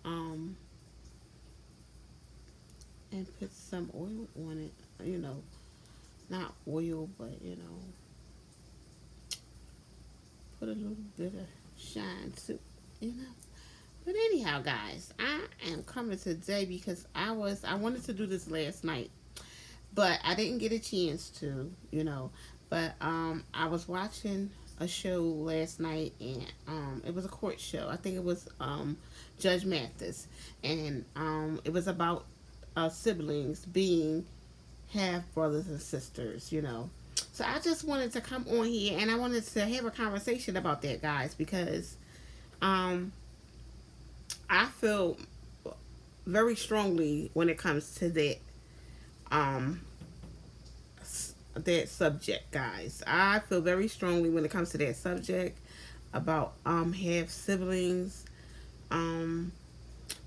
um, and put some oil on it. Not oil, but put a little bit of shine too. You know. But anyhow, guys, I am coming today because I wanted to do this last night, but I didn't get a chance to. But I was watching a show last night, and it was a court show. I think it was Judge Mathis, and it was about siblings being half brothers and sisters. So I just wanted to come on here, and I wanted to have a conversation about that, guys, because um I feel very strongly when it comes to um that subject, guys. I feel very strongly when it comes to that subject about half siblings. Um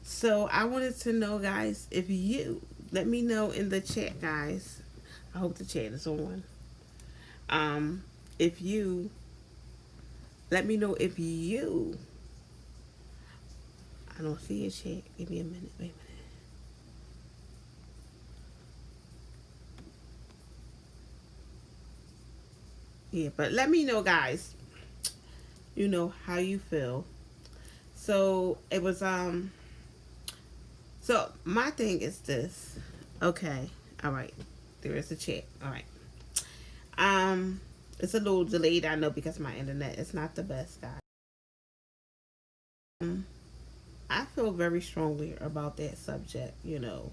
so I wanted to know, guys, if you let me know in the chat, guys. I hope the chat is on. If you let me know if you I don't see a chat. Give me a minute. Wait a minute. Yeah, but let me know, guys. How you feel. So it was so my thing is this. Okay. All right. There is a chat. All right. It's a little delayed, I know, because my internet is not the best, guys. Um, I feel very strongly about that subject. And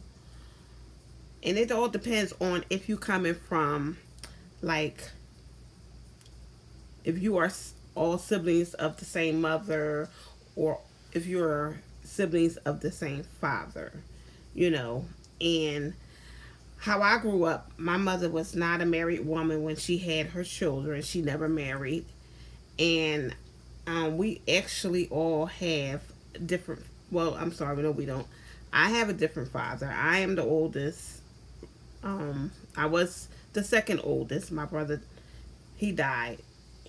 it all depends on if you coming from, like, if you are all siblings of the same mother, or if you're siblings of the same father, you know. And how I grew up, my mother was not a married woman when she had her children. She never married. And we actually all have different, well, I'm sorry, no, we don't. I have a different father. I am the oldest. I was the second oldest. My brother, he died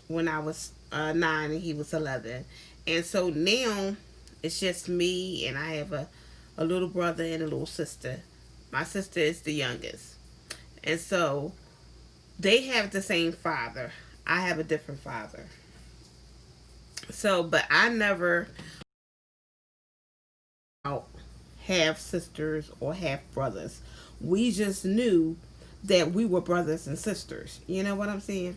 when I was 9 and he was 11. And so now it's just me, and I have a little brother and a little sister. My sister is the youngest. And so they have the same father. I have a different father. So, but I never have sisters or half brothers. We just knew that we were brothers and sisters. You know what I'm saying?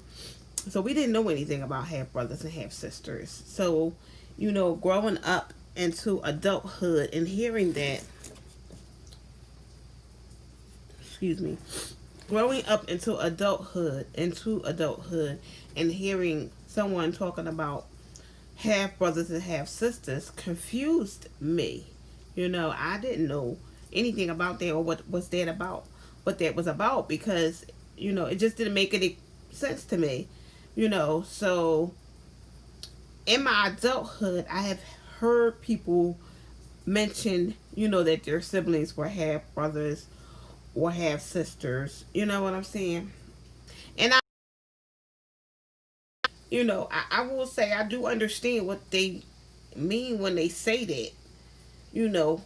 So we didn't know anything about half brothers and half sisters. So, growing up into adulthood and hearing that, excuse me, growing up into adulthood and hearing someone talking about half brothers and half sisters confused me. I didn't know anything about that, or what that was about, because it just didn't make any sense to me. So in my adulthood, I have heard people mention, that their siblings were half brothers or half sisters. You know what I'm saying? And I will say I do understand what they mean when they say that. You know,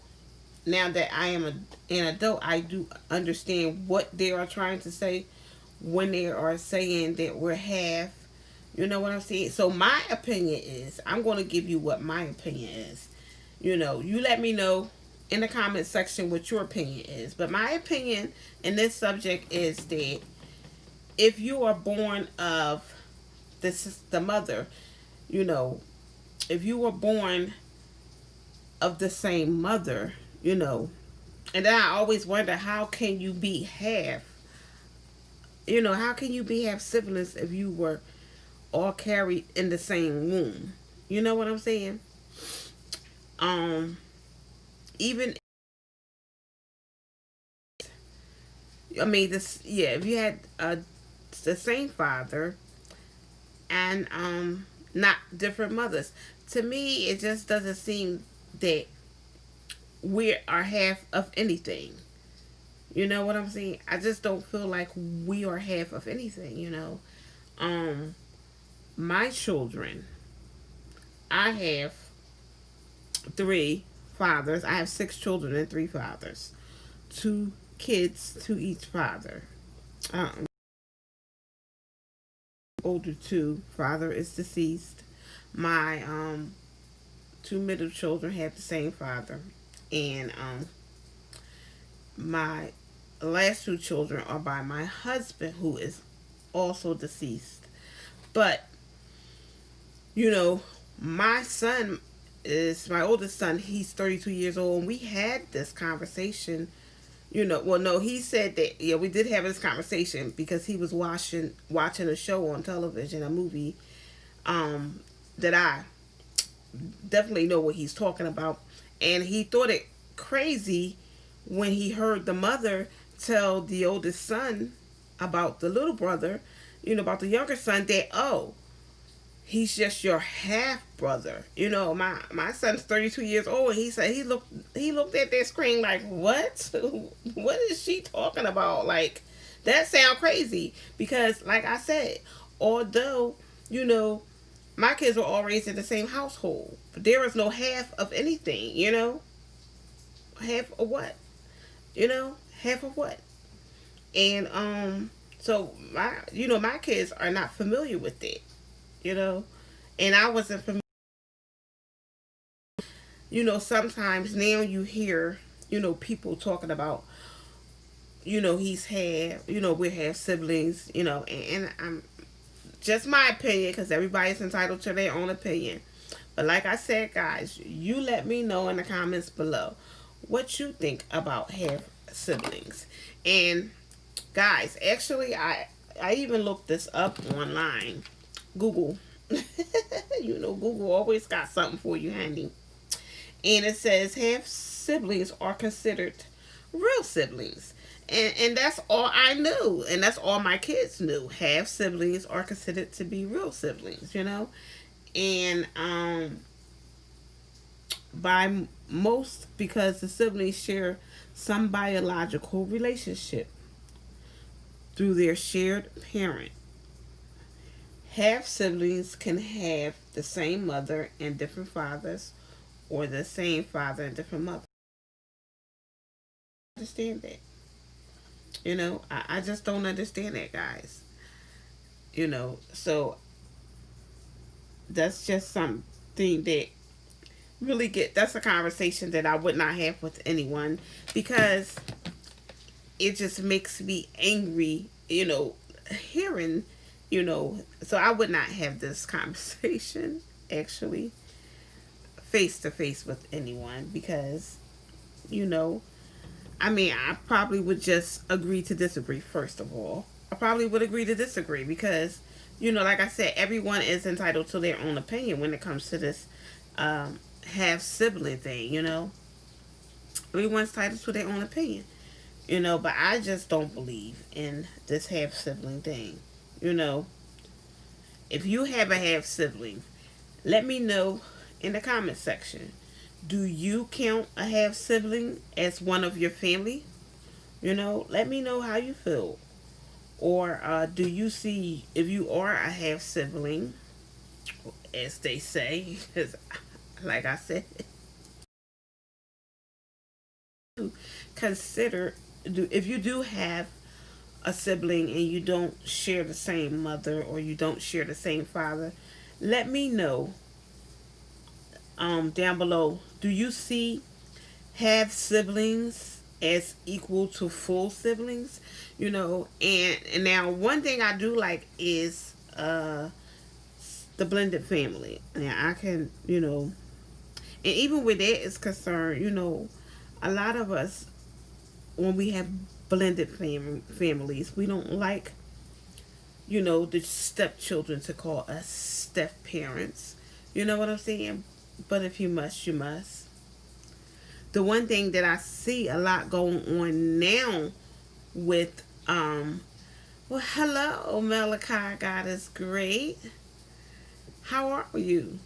now that I am an adult, I do understand what they are trying to say when they are saying that we're half. You know what I'm saying? So my opinion is, I'm going to give you what my opinion is. You let me know in the comment section what your opinion is. But my opinion in this subject is that if you are born of the mother, you know, if you were born of the same mother, and then I always wonder, how can you be half? How can you be half siblings if you were all carried in the same womb? You know what I'm saying? Um, even I mean this, yeah. If you had the same father and not different mothers, to me it just doesn't seem that we are half of anything. You know what I'm saying? I just don't feel like we are half of anything. Um, my children, I have three fathers. I have 6 children and 3 fathers. 2 kids to each father. Um, older two, father is deceased. My 2 middle children have the same father, and my last 2 children are by my husband, who is also deceased. But you know, my son is my oldest son. He's 32 years old, and we had this conversation. Well, no, he said that yeah, we did have this conversation because he was watching a show on television, a movie, um, that I definitely know what he's talking about, and he thought it crazy when he heard the mother tell the oldest son about the little brother, about the younger son, that he's just your half brother. My son's 32 years old. And he said he looked at that screen like, what? What is she talking about? Like, that sound crazy because, like I said, although you know my kids were all raised in the same household, but there was no half of anything. Half of what? Half of what? And so my kids are not familiar with it. You know, and I wasn't familiar. Sometimes now you hear, people talking about, we have siblings, and I'm just my opinion because everybody's entitled to their own opinion. But like I said, guys, you let me know in the comments below what you think about half siblings. And guys, actually, I even looked this up online, Google. Google always got something for you handy. And it says half siblings are considered real siblings. And that's all I knew. And that's all my kids knew. Half siblings are considered to be real siblings. And by most, because the siblings share some biological relationship through their shared parent. Half siblings can have the same mother and different fathers, or the same father and different mother. I understand that. I just don't understand that, guys. So that's just something that that's a conversation that I would not have with anyone because it just makes me angry, hearing, so I would not have this conversation actually face to face with anyone because, I probably would just agree to disagree, first of all. I probably would agree to disagree because, like I said, everyone is entitled to their own opinion when it comes to this half sibling thing, Everyone's entitled to their own opinion, but I just don't believe in this half sibling thing, you know. If you have a half sibling, let me know in the comment section. Do you count a half sibling as one of your family? Let me know how you feel. Or do you see, if you are a half sibling, as they say, because like I said, consider, if you do have a sibling and you don't share the same mother or you don't share the same father, let me know down below. Do you see half siblings as equal to full siblings? And now one thing I do like is the blended family. Now I can, and even where that is concerned, a lot of us, when we have blended families, we don't like, the stepchildren to call us step parents. You know what I'm saying? But if you must, you must. The one thing that I see a lot going on now with, well, hello, Malachi. God is great. How are you?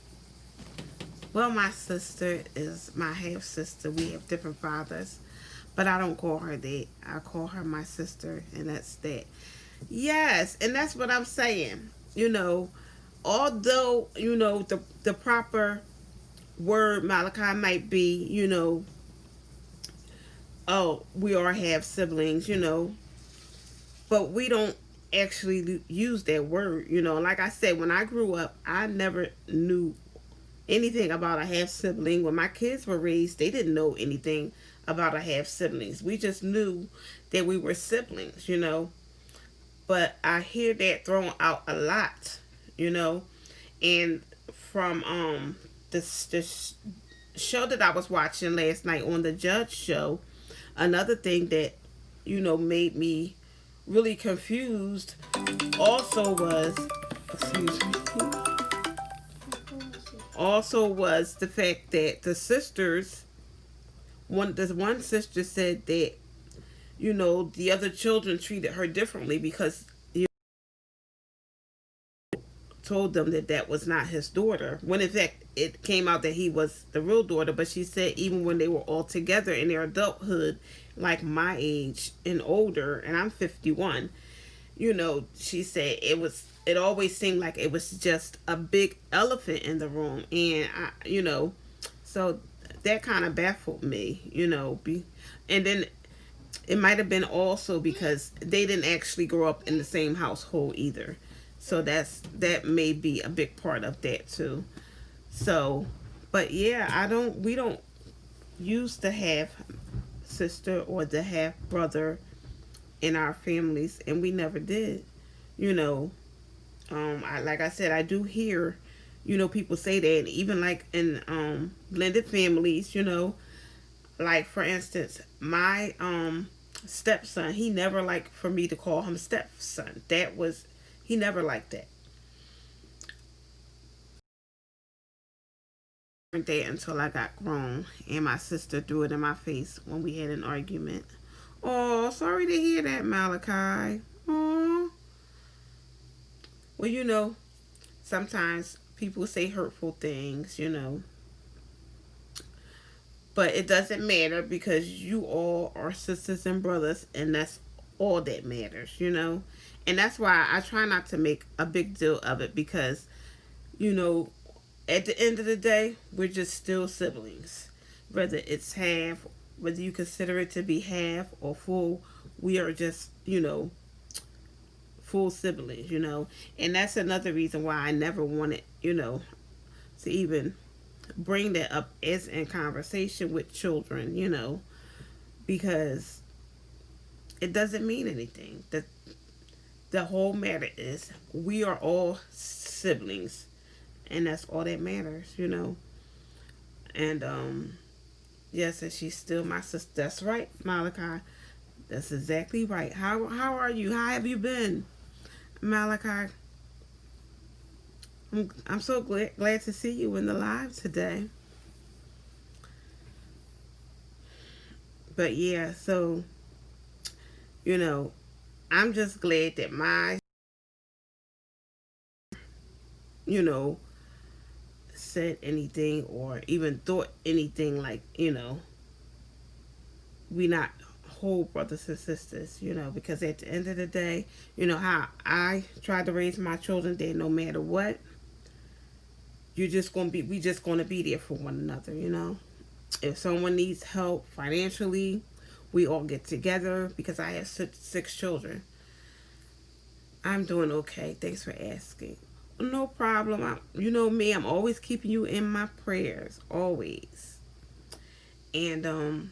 Well, my sister is my half sister. We have different fathers, but I don't call her that. I call her my sister, and that's that. Yes, and that's what I'm saying. Although the proper word Malachi might be, oh, we all have siblings, but we don't actually use that word, Like I said, when I grew up, I never knew anything about a half sibling. When my kids were raised, they didn't know anything about a half siblings. We just knew that we were siblings. But I hear that thrown out a lot, you know. And from this show that I was watching last night on the Judge Show, another thing that made me really confused also was, excuse me, also was the fact that the sisters, one sister said that the other children treated her differently because told them that that was not his daughter, when in fact it came out that he was the real daughter. But she said even when they were all together in their adulthood, like my age and older, and I'm 51, she said it always seemed like it was just a big elephant in the room. And so that kind of baffled me. And then it might have been also because they didn't actually grow up in the same household either. So that may be a big part of that too. So, but yeah, we don't use the half sister or the half brother in our families, and we never did. You know, like I said, I do hear, people say that, and even like in blended families, like for instance, my stepson, he never liked for me to call him stepson. He never liked that. That until I got grown, and my sister threw it in my face when we had an argument. Oh, sorry to hear that, Malachi. Oh, well, sometimes people say hurtful things, but it doesn't matter because you all are sisters and brothers, and that's all that matters. And that's why I try not to make a big deal of it because, you know, at the end of the day, we're just still siblings. Whether it's half, whether you consider it to be half or full, we are just, full siblings. And that's another reason why I never wanted, to even bring that up as in conversation with children, because it doesn't mean anything. The whole matter is we are all siblings, and that's all that matters. And yes, and she's still my sister. That's right, Malachi. That's exactly right. How are you? How have you been, Malachi? I'm so glad to see you in the live today. But yeah, so I'm just glad that my you know said anything or even thought anything like we not whole brothers and sisters, because at the end of the day, how I try to raise my children, that no matter what, we just gonna be there for one another. If someone needs help financially, we all get together because I have six children. I'm doing okay. Thanks for asking. No problem. You know me, I'm always keeping you in my prayers, always. And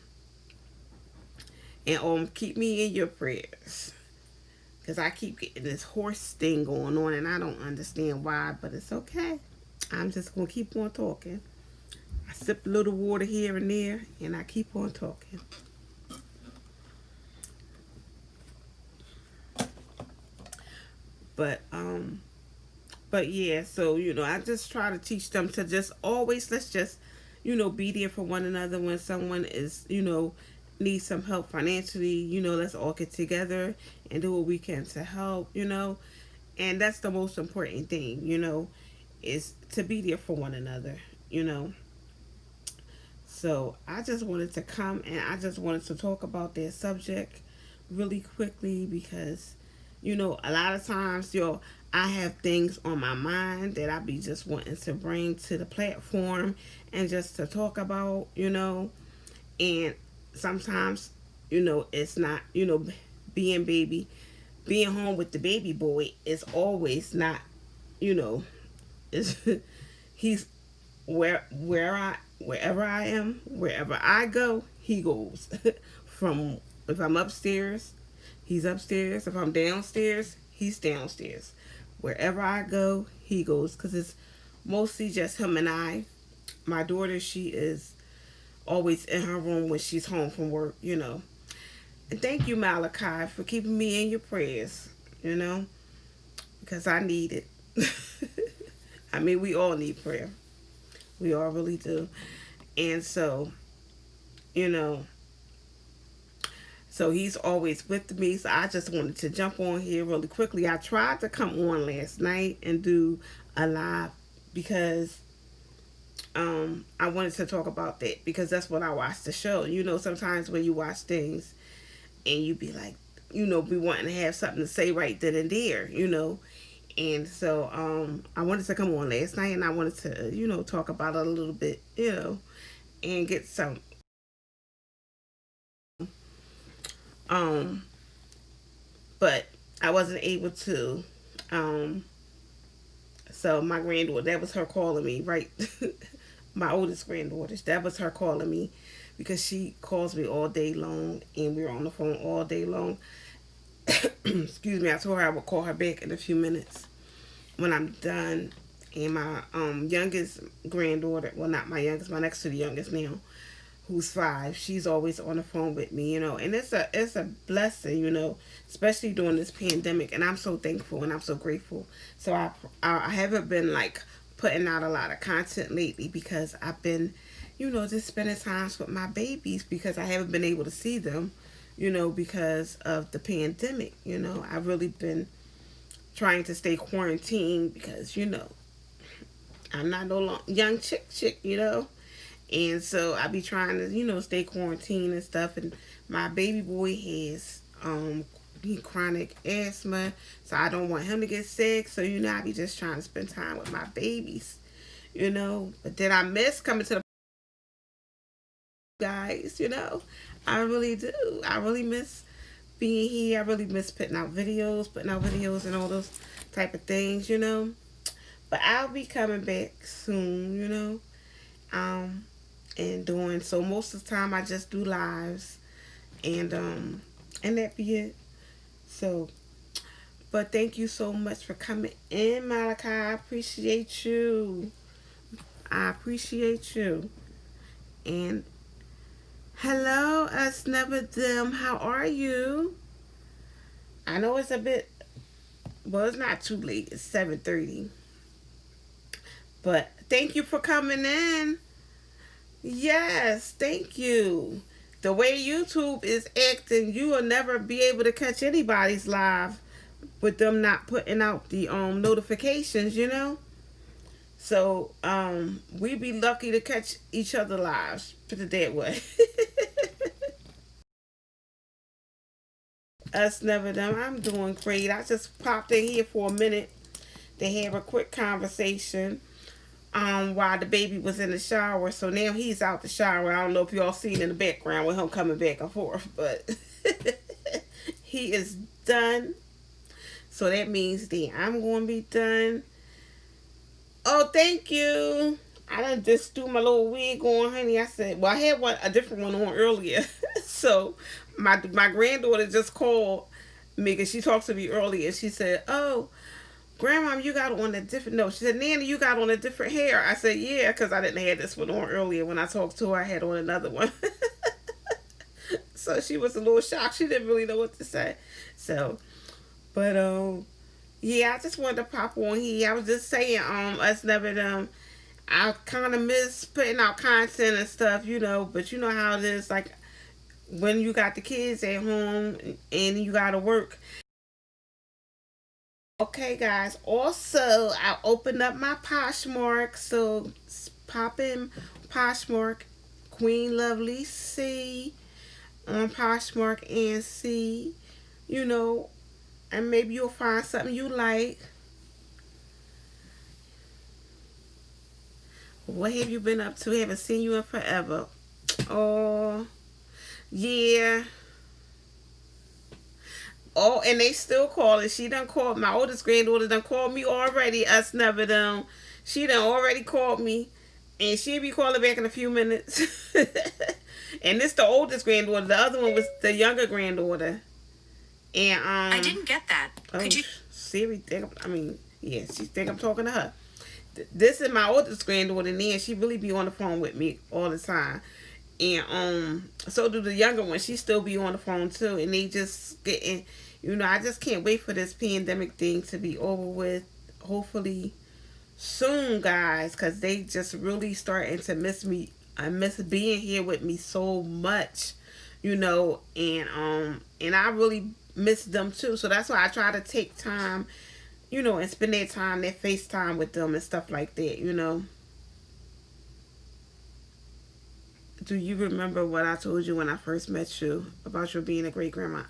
keep me in your prayers. Because I keep getting this horse thing going on and I don't understand why, but it's okay. I'm just going to keep on talking. I sip a little water here and there and I keep on talking. But yeah, so I just try to teach them to just always, let's just be there for one another when someone is needs some help financially. Let's all get together and do what we can to help. And that's the most important thing, is to be there for one another. So I just wanted to come and I just wanted to talk about that subject really quickly because a lot of times I have things on my mind that I be just wanting to bring to the platform and just to talk about, and sometimes, it's not, being baby, being home with the baby boy is always not, you know, is he's wherever I am, wherever I go, he goes. From if I'm upstairs, he's upstairs. If I'm downstairs, he's downstairs. Wherever I go, he goes because it's mostly just him and I. My daughter, she is always in her room when she's home from work. And thank you, Malachi, for keeping me in your prayers, because I need it. I mean, we all need prayer. We all really do. And so, you know, so he's always with me. So I just wanted to jump on here really quickly. I tried to come on last night and do a live because I wanted to talk about that because that's when I watched the show. Sometimes when you watch things and you be like, be wanting to have something to say right then and there. And so I wanted to come on last night and I wanted to, talk about it a little bit, and get some but I wasn't able to. So my granddaughter, that was her calling me, right? My oldest granddaughter, that was her calling me because she calls me all day long and we're on the phone all day long. Excuse me, I told her I would call her back in a few minutes when I'm done. And my youngest granddaughter, well, not my youngest, my next to the youngest now, who's 5, she's always on the phone with me, and it's a blessing, especially during this pandemic, and I'm so thankful and I'm so grateful. So I haven't been like putting out a lot of content lately because I've been, just spending times with my babies because I haven't been able to see them, because of the pandemic. I've really been trying to stay quarantined because, I'm not no long young chick, and so I be trying to, stay quarantined and stuff. And my baby boy has chronic asthma, so I don't want him to get sick. So I be just trying to spend time with my babies, But then I miss coming to the guys, I really do. I really miss being here. I really miss putting out videos, and all those type of things, But I'll be coming back soon, and doing so most of the time I just do lives and that be it. So, but thank you so much for coming in, Malachi. I appreciate you. And hello, us never them. How are you? I know it's a bit, well, it's not too late. It's 7:30. But thank you for coming in. Yes, thank you. The way YouTube is acting, you will never be able to catch anybody's live with them not putting out the notifications. So we be lucky to catch each other lives. Put it that way. Us never done. I'm doing great. I just popped in here for a minute to have a quick conversation while the baby was in the shower. So now he's out the shower. I don't know if y'all seen in the background with him coming back and forth, but he is done. So that means that I'm going to be done. Oh, thank you. I done just threw my little wig on, honey. I said, well, I had a different one on earlier. So my granddaughter just called me because she talked to me earlier. She said, oh, Grandma, you got on a different, no, she said, Nanny, you got on a different hair. I said, yeah, because I didn't have this one on earlier. When I talked to her, I had on another one. So she was a little shocked. She didn't really know what to say. So, but, yeah, I just wanted to pop on here. I was just saying, us never, I kind of miss putting out content and stuff, but you know how it is, like, when you got the kids at home and you got to work. Okay, guys. Also, I opened up my Poshmark, so pop in Poshmark, Queen Lovely C on Poshmark and see, and maybe you'll find something you like. What have you been up to? Haven't seen you in forever. Oh, yeah. Oh, and they still calling. She done called. My oldest granddaughter done called me already. Us never done. She done already called me. And she'll be calling back in a few minutes. And this the oldest granddaughter. The other one was the younger granddaughter. And I didn't get that. Could you Siri think I mean, yeah, she think I'm talking to her. This is my oldest granddaughter, and she really be on the phone with me all the time. And so do the younger one. She still be on the phone too, and they just getting, I just can't wait for this pandemic thing to be over with. Hopefully soon, guys, because they just really starting to miss me. I miss being here with me so much, and I really miss them too. So that's why I try to take time, and spend that time, that FaceTime with them and stuff like that. Do you remember what I told you when I first met you about your being a great grandma?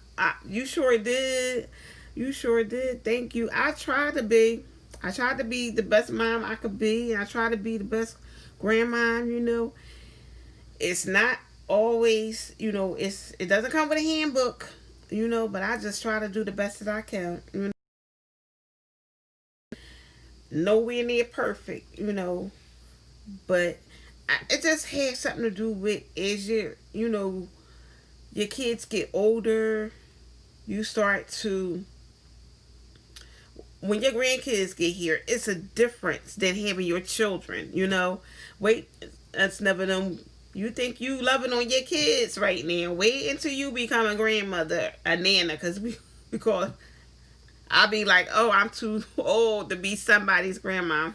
You sure did. You sure did. Thank you. I tried to be. I tried to be the best mom I could be, and I tried to be the best grandma. It's not always, it doesn't come with a handbook, but I just try to do the best that I can. Nowhere near perfect, but it just has something to do with as your kids get older, you start to, when your grandkids get here, it's a difference than having your children. Wait, that's never them. You think you loving on your kids right now. Wait until you become a grandmother, a nana, because we call it. I'll be like, oh, I'm too old to be somebody's grandma.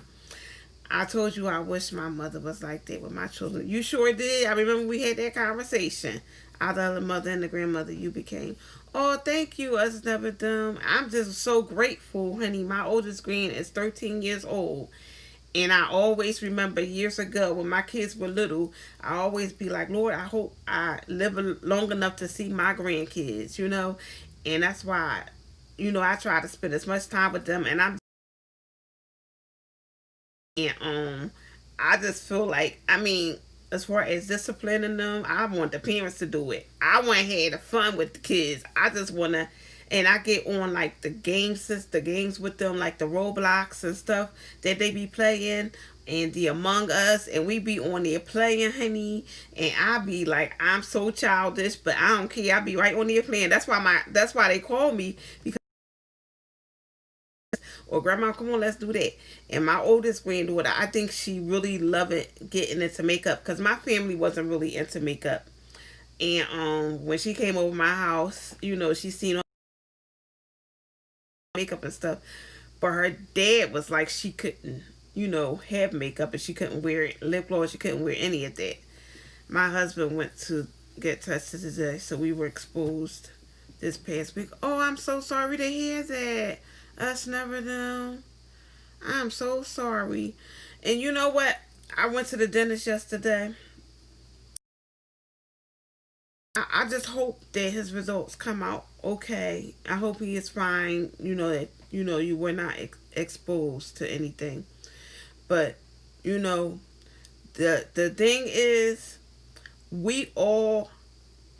I told you I wish my mother was like that with my children. You sure did. I remember we had that conversation. Out of the mother and the grandmother you became. Oh, thank you. Us never done. I'm just so grateful, honey. My oldest grand is 13 years old. And I always remember years ago when my kids were little, I always be like, Lord, I hope I live long enough to see my grandkids. And that's why, I try to spend as much time with them. And I just feel like, as far as disciplining them, I want the parents to do it. I want to have the fun with the kids. I just want to, and I get on like the games with them, like the Roblox and stuff that they be playing, and the Among Us, and we be on there playing, honey. And I be like, I'm so childish, but I don't care. I be right on there playing. That's why they call me, because, or grandma, come on, let's do that. And my oldest granddaughter, I think she really loved it getting into makeup, because my family wasn't really into makeup. And when she came over my house, she seen all makeup and stuff. But her dad was like, she couldn't, have makeup, and she couldn't wear lip gloss. She couldn't wear any of that. My husband went to get tested today, so we were exposed this past week. Oh, I'm so sorry to hear that. Us never know. I'm so sorry. And you know what? I went to the dentist yesterday. I just hope that his results come out okay. I hope he is fine. That you were not exposed to anything. But you know the thing is, we all,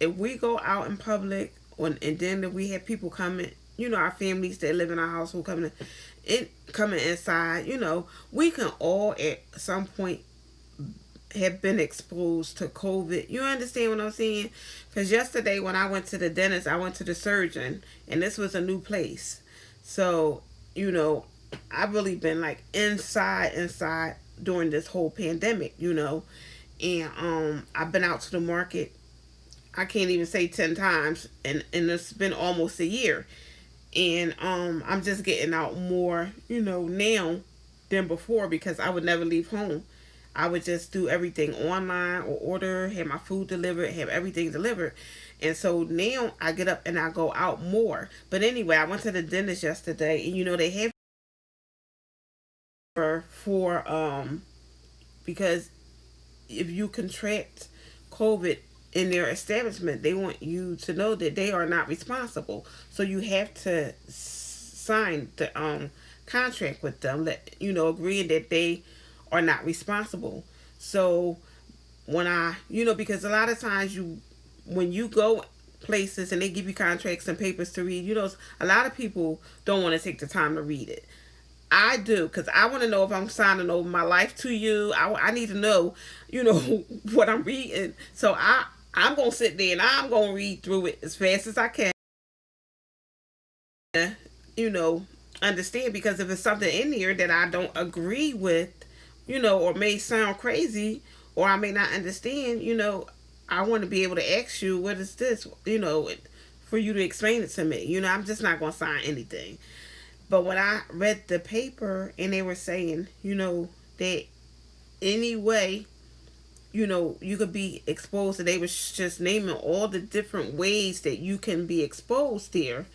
if we go out in public, and then if we have people coming, our families that live in our household coming inside, we can all at some point have been exposed to COVID. You understand what I'm saying? Because yesterday when I went to the dentist, I went to the surgeon, and this was a new place. So, I've really been like inside during this whole pandemic. And I've been out to the market, I can't even say 10 times, and it's been almost a year. And I'm just getting out more, now than before, because I would never leave home. I would just do everything online or order, have my food delivered, have everything delivered. And so now I get up and I go out more. But anyway, I went to the dentist yesterday, and they have for because if you contract COVID in their establishment, they want you to know that they are not responsible. So you have to sign the contract with them, agreeing that they are not responsible. So when because a lot of times when you go places and they give you contracts and papers to read, a lot of people don't want to take the time to read it. I do, because I want to know if I'm signing over my life to you. I need to know, what I'm reading. So I'm gonna sit there and I'm gonna read through it as fast as I can. You know, understand, because if it's something in here that I don't agree with, or may sound crazy, or I may not understand, I want to be able to ask you, what is this, for you to explain it to me. I'm just not gonna sign anything. But when I read the paper and they were saying, that anyway, you could be exposed, and they was just naming all the different ways that you can be exposed here,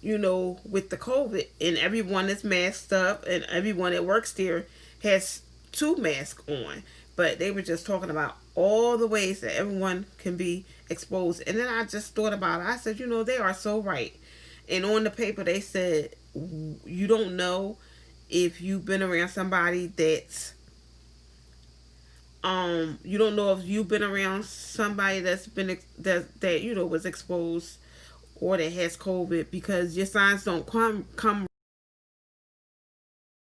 with the COVID, and everyone is masked up, and everyone that works there has two masks on. But they were just talking about all the ways that everyone can be exposed. And then I just thought about it. I said, they are so right. And on the paper, they said, you don't know if you've been around somebody you don't know if you've been around somebody that's been that was exposed, or that has COVID, because your signs don't come.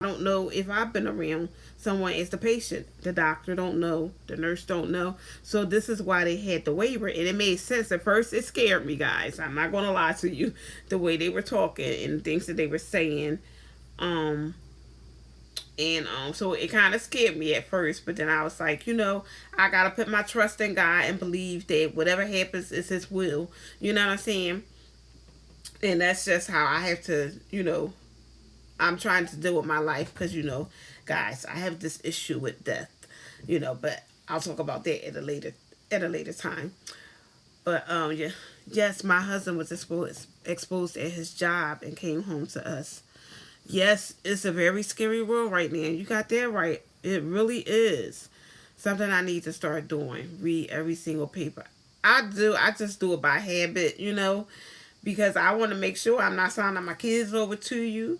I don't know if I've been around someone as the patient. The doctor don't know. The nurse don't know. So this is why they had the waiver, and it made sense. At first, it scared me, guys. I'm not gonna lie to you. The way they were talking and things that they were saying, so it kind of scared me at first. But then I was like, I gotta put my trust in God and believe that whatever happens is His will. You know what I'm saying? And that's just how I have to, I'm trying to deal with my life, because guys, I have this issue with death, but I'll talk about that at a later time. But yeah, yes, my husband was exposed at his job and came home to us. Yes, it's a very scary world right now. You got that right. It really is something I need to start doing. Read every single paper. I do. I just do it by habit, because I want to make sure I'm not signing my kids over to you.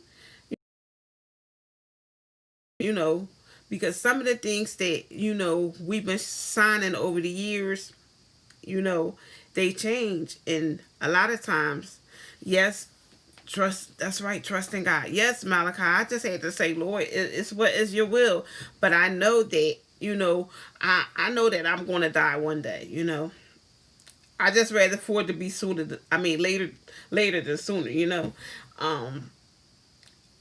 you know, because some of the things that, we've been signing over the years, you know, they change. And a lot of times, yes, trust, that's right, trust in God. Yes, Malachi, I just had to say, Lord, it's what is your will. But I know that, I know that I'm going to die one day. I just rather for it to be sooner, later than sooner. Um,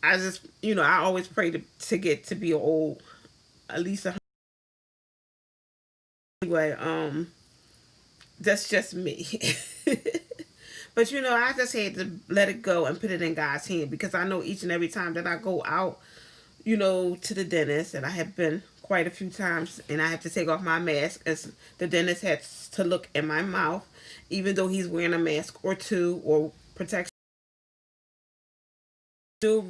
I just, I always pray to get to be old, at least a anyway. That's just me. But I just had to let it go and put it in God's hand, because I know each and every time that I go out, to the dentist, and I have been quite a few times, and I have to take off my mask, as the dentist has to look in my mouth, even though he's wearing a mask or two or protection. Still,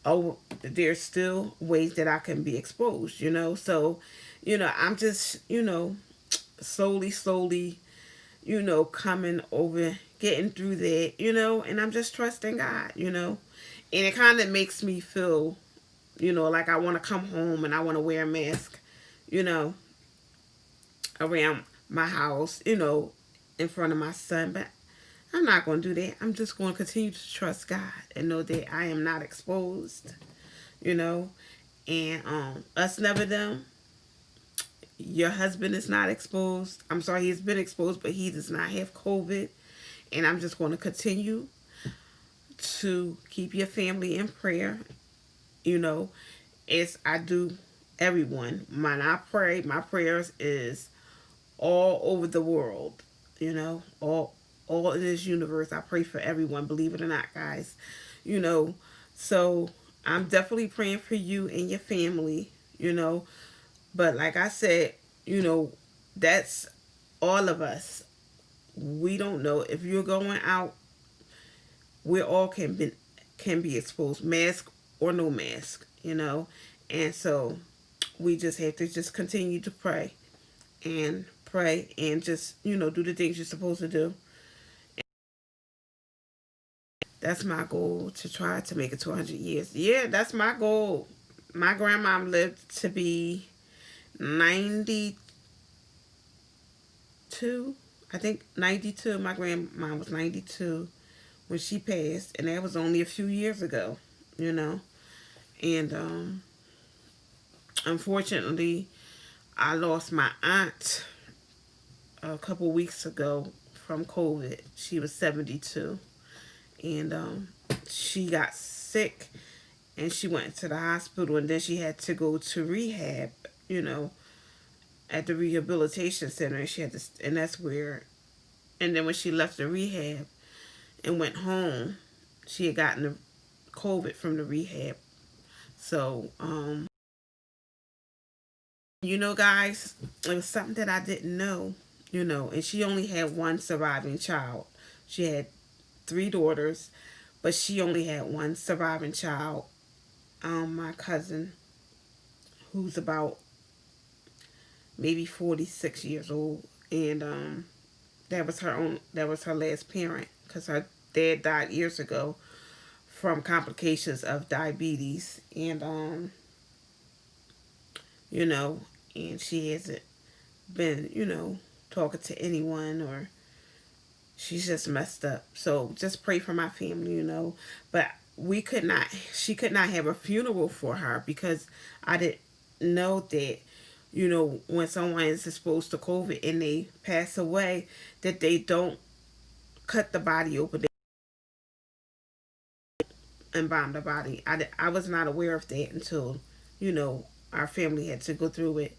oh, there's still ways that I can be exposed. So, I'm just, slowly, coming over, getting through that, and I'm just trusting God. And it kind of makes me feel, like I want to come home and I want to wear a mask, you know, around my house, in front of my son. But I'm not going to do that. I'm just going to continue to trust God and know that I am not exposed, you know, and us never them. Your husband is not exposed. I'm sorry, he's been exposed, but he does not have COVID. And I'm just going to continue to keep your family in prayer, you know, as I do everyone. When I pray, my prayers is all over the world, all in this universe. I pray for everyone, believe it or not, guys. You know, so I'm definitely praying for you and your family. But like I said, that's all of us. We don't know if you're going out. We all can be exposed, mask or no mask. And so we just have to just continue to pray and just do the things you're supposed to do. That's my goal, to try to make it 200 years. Yeah, that's my goal. my grandmom lived to be 92. I think 92. My grandma was 92 when she passed, and that was only a few years ago, you know. And unfortunately, I lost my aunt a couple weeks ago from COVID. She was 72, and she got sick, and she went to the hospital, and then she had to go to rehab, you know, at the rehabilitation center, and she had to, and that's where, and then when she left the rehab and went home, she had gotten the COVID from the rehab. So, you know, guys, it was something that I didn't know, you know, and she only had one surviving child. She had three daughters, but she only had one surviving child. My cousin, who's about maybe 46 years old, and that was her last parent because her dad died years ago from complications of diabetes, and you know, and she hasn't been, you know, talking to anyone, or she's just messed up. So just pray for my family, you know. But she could not have a funeral for her because I didn't know that, you know, when someone is exposed to COVID and they pass away, that they don't cut the body open and bomb the body. I was not aware of that until, you know, our family had to go through it.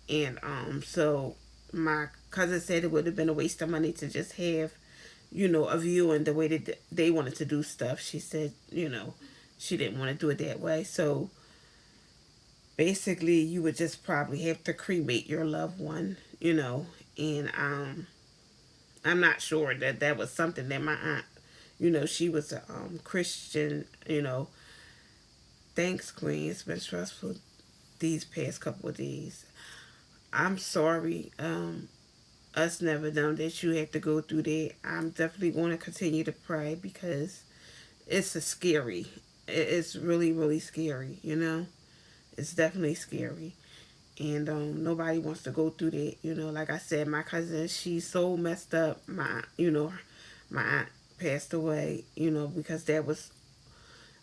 And so my cousin said it would have been a waste of money to just have, you know, a viewing the way that they wanted to do stuff. She said, you know, she didn't want to do it that way. So basically, you would just probably have to cremate your loved one, you know. And I'm not sure that that was something that my aunt, you know, she was a Christian, you know. Thanks, Queen. It's been stressful these past couple of days. I'm sorry. Us never known that you had to go through that. I'm definitely going to continue to pray because it's a scary. It's really, really scary, you know? It's definitely scary. And nobody wants to go through that. You know, like I said, my cousin, she's so messed up. You know, my aunt passed away, you know, because that was,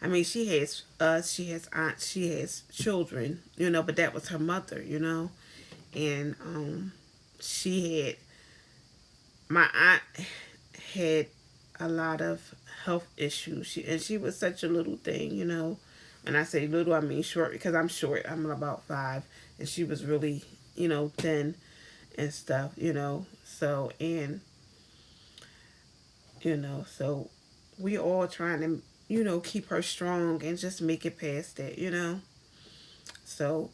I mean, she has us, she has aunts, she has children, you know, but that was her mother, you know? And she had, my aunt had a lot of health issues. She was such a little thing, you know. And I say little, I mean short because I'm short. I'm about 5, and she was really, you know, thin and stuff, you know. So and you know, so we all trying to, you know, keep her strong and just make it past that, you know. So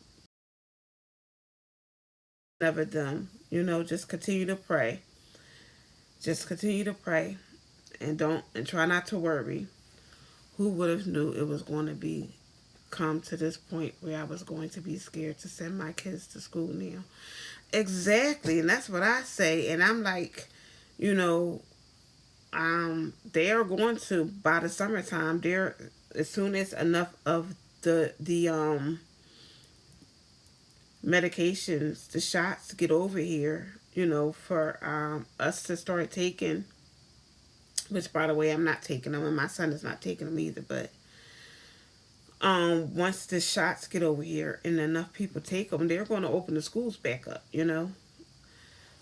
never done, you know. Just continue to pray. Just continue to pray, and don't and try not to worry. Who would have knew it was going to be come to this point where I was going to be scared to send my kids to school now? Exactly, and that's what I say. And I'm like, you know, they are going to by the summertime. They're as soon as enough of the medications, the shots get over here, you know, for us to start taking. Which, by the way, I'm not taking them, and my son is not taking them either. But once the shots get over here and enough people take them, they're going to open the schools back up. You know,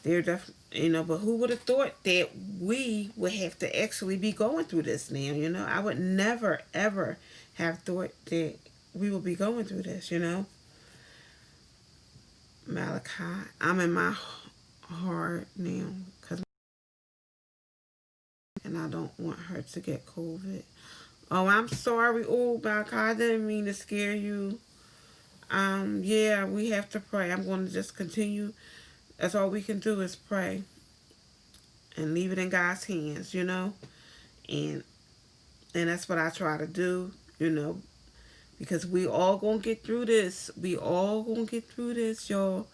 they're definitely, you know. But who would have thought that we would have to actually be going through this now? You know, I would never ever have thought that we would be going through this. You know, Malachi, I'm in my heart now because, and I don't want her to get COVID. Oh, I'm sorry. Oh, Malachi, I didn't mean to scare you. Yeah, we have to pray. I'm going to just continue. That's all we can do is pray and leave it in God's hands, you know. And that's what I try to do, you know, because we all gonna get through this. We all gonna get through this, y'all.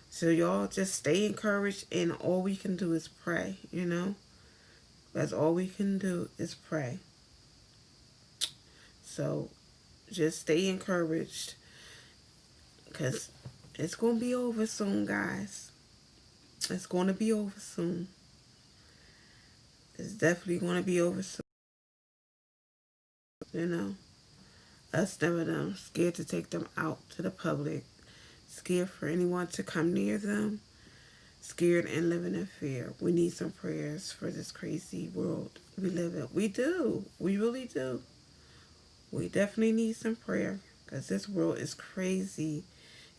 So y'all just stay encouraged, and all we can do is pray, you know. That's all we can do is pray. So just stay encouraged. because it's going to be over soon, guys. It's going to be over soon. It's definitely going to be over soon. You know, us never them scared to take them out to the public, scared for anyone to come near them, scared and living in fear. We need some prayers for this crazy world we live in. We do. We really do. We definitely need some prayer because this world is crazy,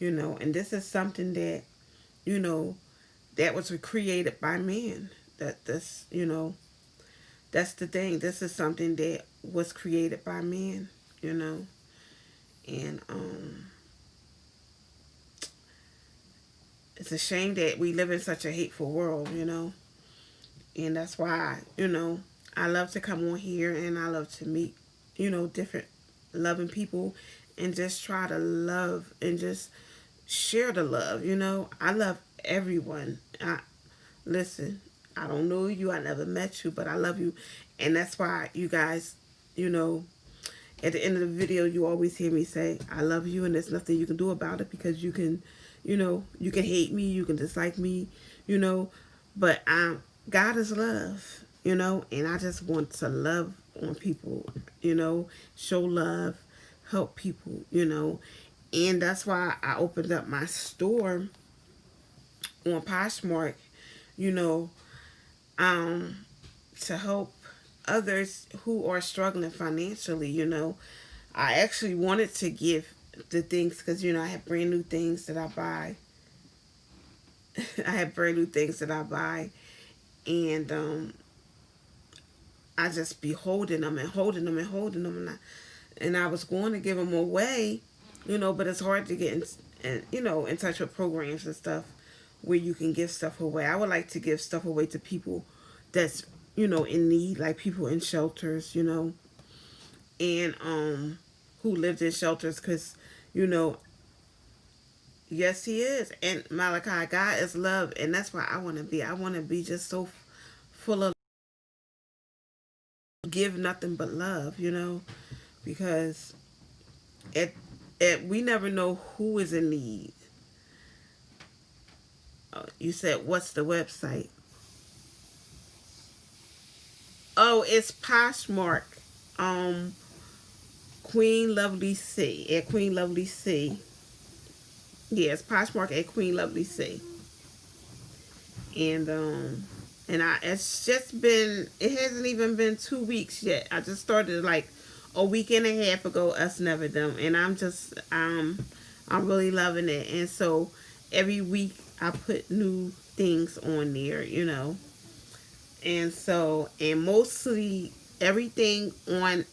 you know, and this is something that, you know, that was created by man. That this, you know, that's the thing. This is something that was created by man, you know. And it's a shame that we live in such a hateful world, you know. And that's why, you know, I love to come on here and I love to meet, you know, different loving people and just try to love and just share the love, you know. I love everyone. Listen, I don't know you, I never met you, but I love you. And that's why you guys, you know, at the end of the video, you always hear me say, I love you, and there's nothing you can do about it because you can, you know, you can hate me, you can dislike me, you know, but God is love, you know, and I just want to love on people, you know, show love, help people, you know, and that's why I opened up my store on Poshmark, you know, to help others who are struggling financially, you know. I actually wanted to give the things because, you know, I have brand new things that I buy. I have brand new things that I buy. And I just be holding them and holding them and holding them. And I was going to give them away, you know, but it's hard to get you know, in touch with programs and stuff where you can give stuff away. I would like to give stuff away to people that's, you know, in need, like people in shelters, you know, and who lived in shelters because, you know, yes, he is. And Malachi, God is love, and that's why I want to be. I want to be just so full of give nothing but love, you know, because we never know who is in need. You said, what's the website? Oh, it's Poshmark. Um, Queen Lovely C at Queen Lovely C. Yes, Poshmark at Queen Lovely C. And it's just been, it hasn't even been 2 weeks yet. I just started like a week and a half ago, Us Never Them, and I'm really loving it. And so every week I put new things on there, you know. And so, and mostly everything on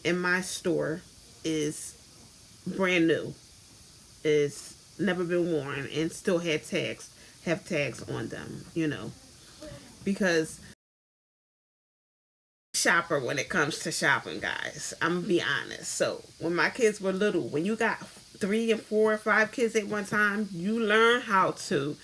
in my store is brand new, is never been worn, and still have tags on them, you know, because shopper when it comes to shopping, guys. I'm gonna be honest. So when my kids were little, when you got 3 and 4 or 5 kids at one time, you learn how to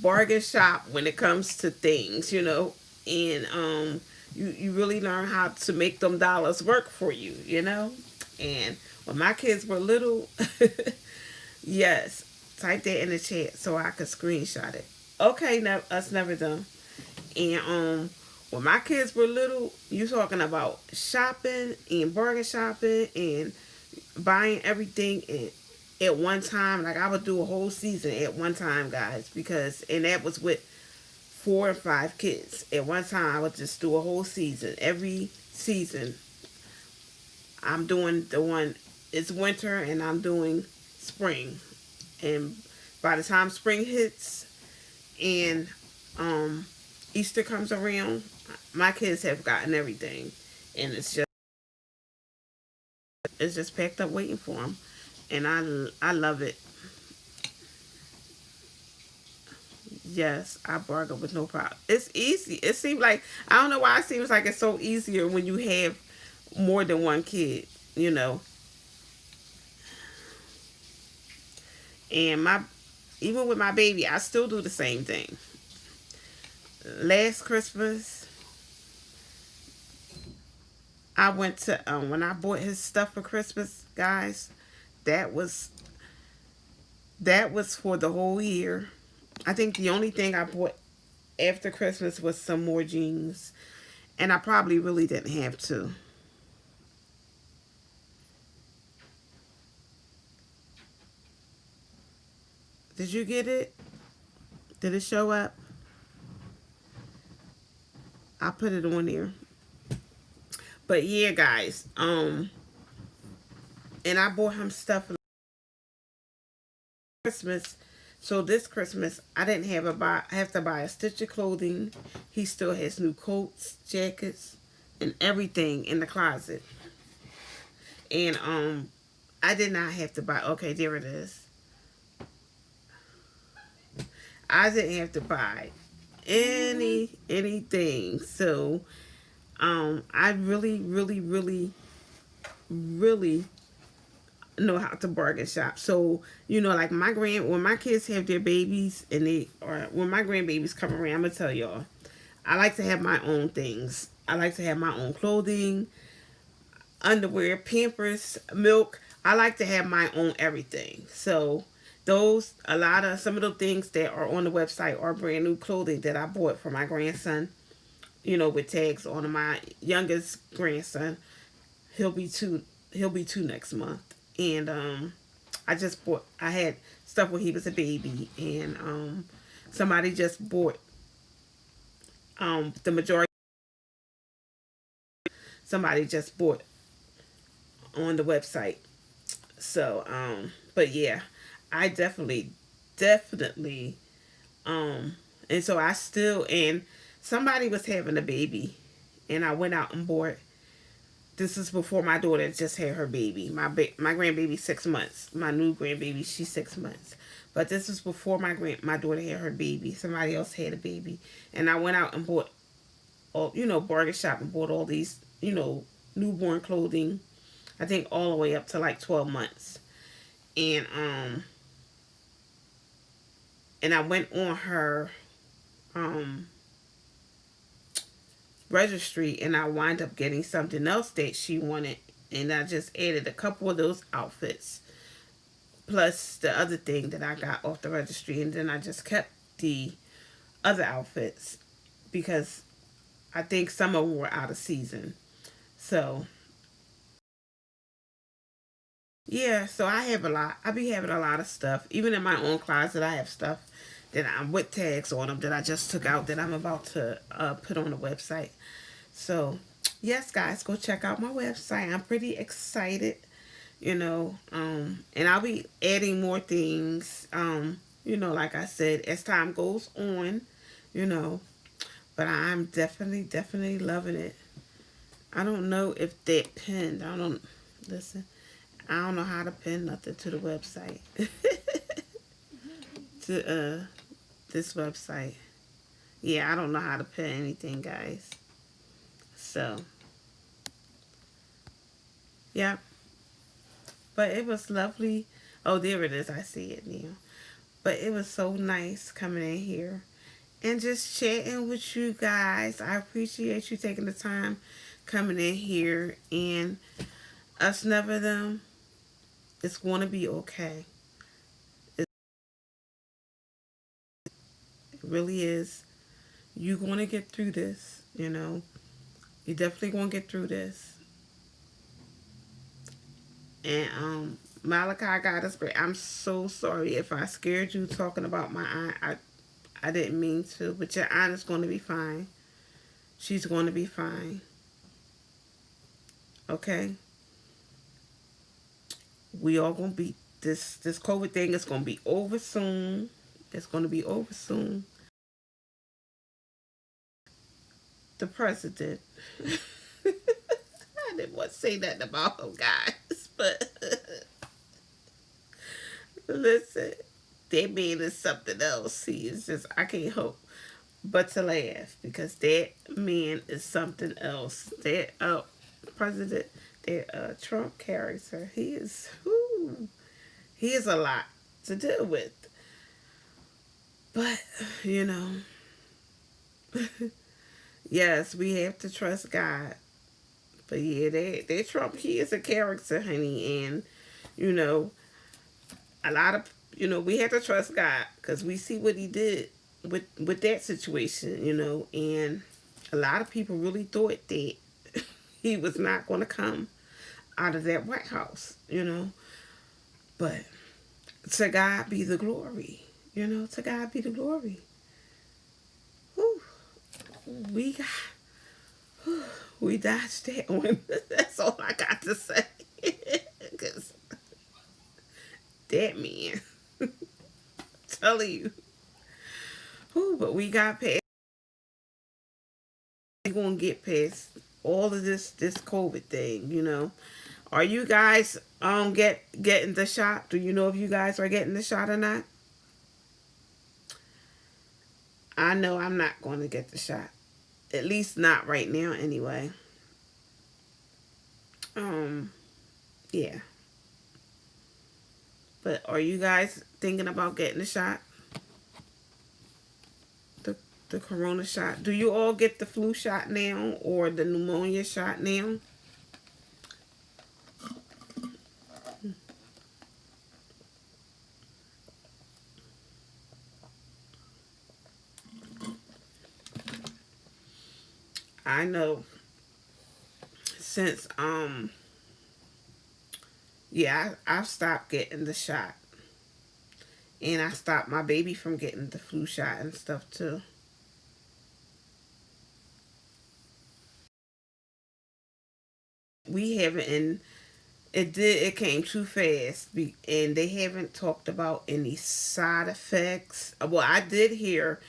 bargain shop when it comes to things, you know, and you really learn how to make them dollars work for you, you know. And when my kids were little, yes, type that in the chat so I could screenshot it. Okay, Us Never Done. And when my kids were little, you talking about shopping and bargain shopping and buying everything at one time. Like I would do a whole season at one time, guys, because and that was with 4 and 5 kids. At one time I would just do a whole season. Every season I'm doing the one, it's winter and I'm doing spring. And by the time spring hits and Easter comes around, my kids have gotten everything, and it's just packed up waiting for them, and I love it. Yes, I bargain with no problem. It's easy. It seems like I don't know why it seems like it's so easier when you have more than one kid, you know. And my even with my baby, I still do the same thing. Last Christmas, I went to when I bought his stuff for Christmas, guys. that was that was for the whole year. I think the only thing I bought after Christmas was some more jeans, and I probably really didn't have to. Did you get it? Did it show up? I put it on there. But yeah, guys. And I bought him stuff for Christmas. So this Christmas, I didn't have a buy. I have to buy a stitch of clothing. He still has new coats, jackets, and everything in the closet. And I did not have to buy. Okay, there it is. I didn't have to buy anything. So I really, really, really, really know how to bargain shop. So, you know, like when my kids have their babies and or when my grandbabies come around, I'm gonna tell y'all, I like to have my own things. I like to have my own clothing, underwear, Pampers, milk. I like to have my own everything. So some of the things that are on the website are brand new clothing that I bought for my grandson, you know, with tags on. My youngest grandson, he'll be two next month. And I had stuff when he was a baby, and somebody just bought the majority, somebody just bought on the website. So but yeah, I definitely and so I still, and somebody was having a baby, and I went out and bought. This is before my daughter just had her baby. My grandbaby 6 months. My new grandbaby, she's 6 months. But this was before my daughter had her baby. Somebody else had a baby, and I went out and bought all, you know, bargain shop, and bought all these, you know, newborn clothing. I think all the way up to like 12 months. And I went on her um registry, and I wind up getting something else that she wanted, and I just added a couple of those outfits plus the other thing that I got off the registry, and then I just kept the other outfits because I think some of them were out of season. So yeah, so I have a lot. I be having a lot of stuff. Even in my own closet, I have stuff that I'm with tags on them that I just took out that I'm about to put on the website. So yes, guys, go check out my website. I'm pretty excited, you know, and I'll be adding more things, you know, like I said, as time goes on, you know, but I'm definitely loving it. I don't know if that pinned, I don't, listen, I don't know how to pin nothing to the website, to, this website. Yeah, I don't know how to pin anything, guys. So, yeah, but it was lovely. Oh, there it is. I see it now. But it was so nice coming in here and just chatting with you guys. I appreciate you taking the time coming in here, and us never them. It's going to be okay. It really is. You're going to get through this, you know. You're definitely going to get through this. And Malachi got us great. I'm so sorry if I scared you talking about my aunt. I didn't mean to, but your aunt is going to be fine. She's going to be fine. Okay? We all going to be, this COVID thing is going to be over soon. It's going to be over soon. The president. I didn't want to say nothing about him, guys, but listen, that man is something else. He is just, I can't help but to laugh because that man is something else. That president, that Trump character, he is a lot to deal with. But you know, yes, we have to trust God. But yeah, that Trump, he is a character, honey, and You know, a lot of, we had to trust God because we see what He did with that situation. And a lot of people really thought that He was not going to come out of that White House. But to God be the glory. To God be the glory. Whew. We got, we dodged that one. That's all I got to say. Because that man, telling you. Whew, but we got past. We gonna get past all of this COVID thing. Are you guys getting the shot? Do you know if you guys are getting the shot or not? I know I'm not going to get the shot. At least not right now anyway. Um yeah. But are you guys thinking about getting the shot? The the corona shot. Do you all get the flu shot now or the pneumonia shot now? I know since yeah, I've stopped getting the shot. And I stopped my baby from getting the flu shot and stuff too. We haven't, and it came too fast, and they haven't talked about any side effects. Well, I did hear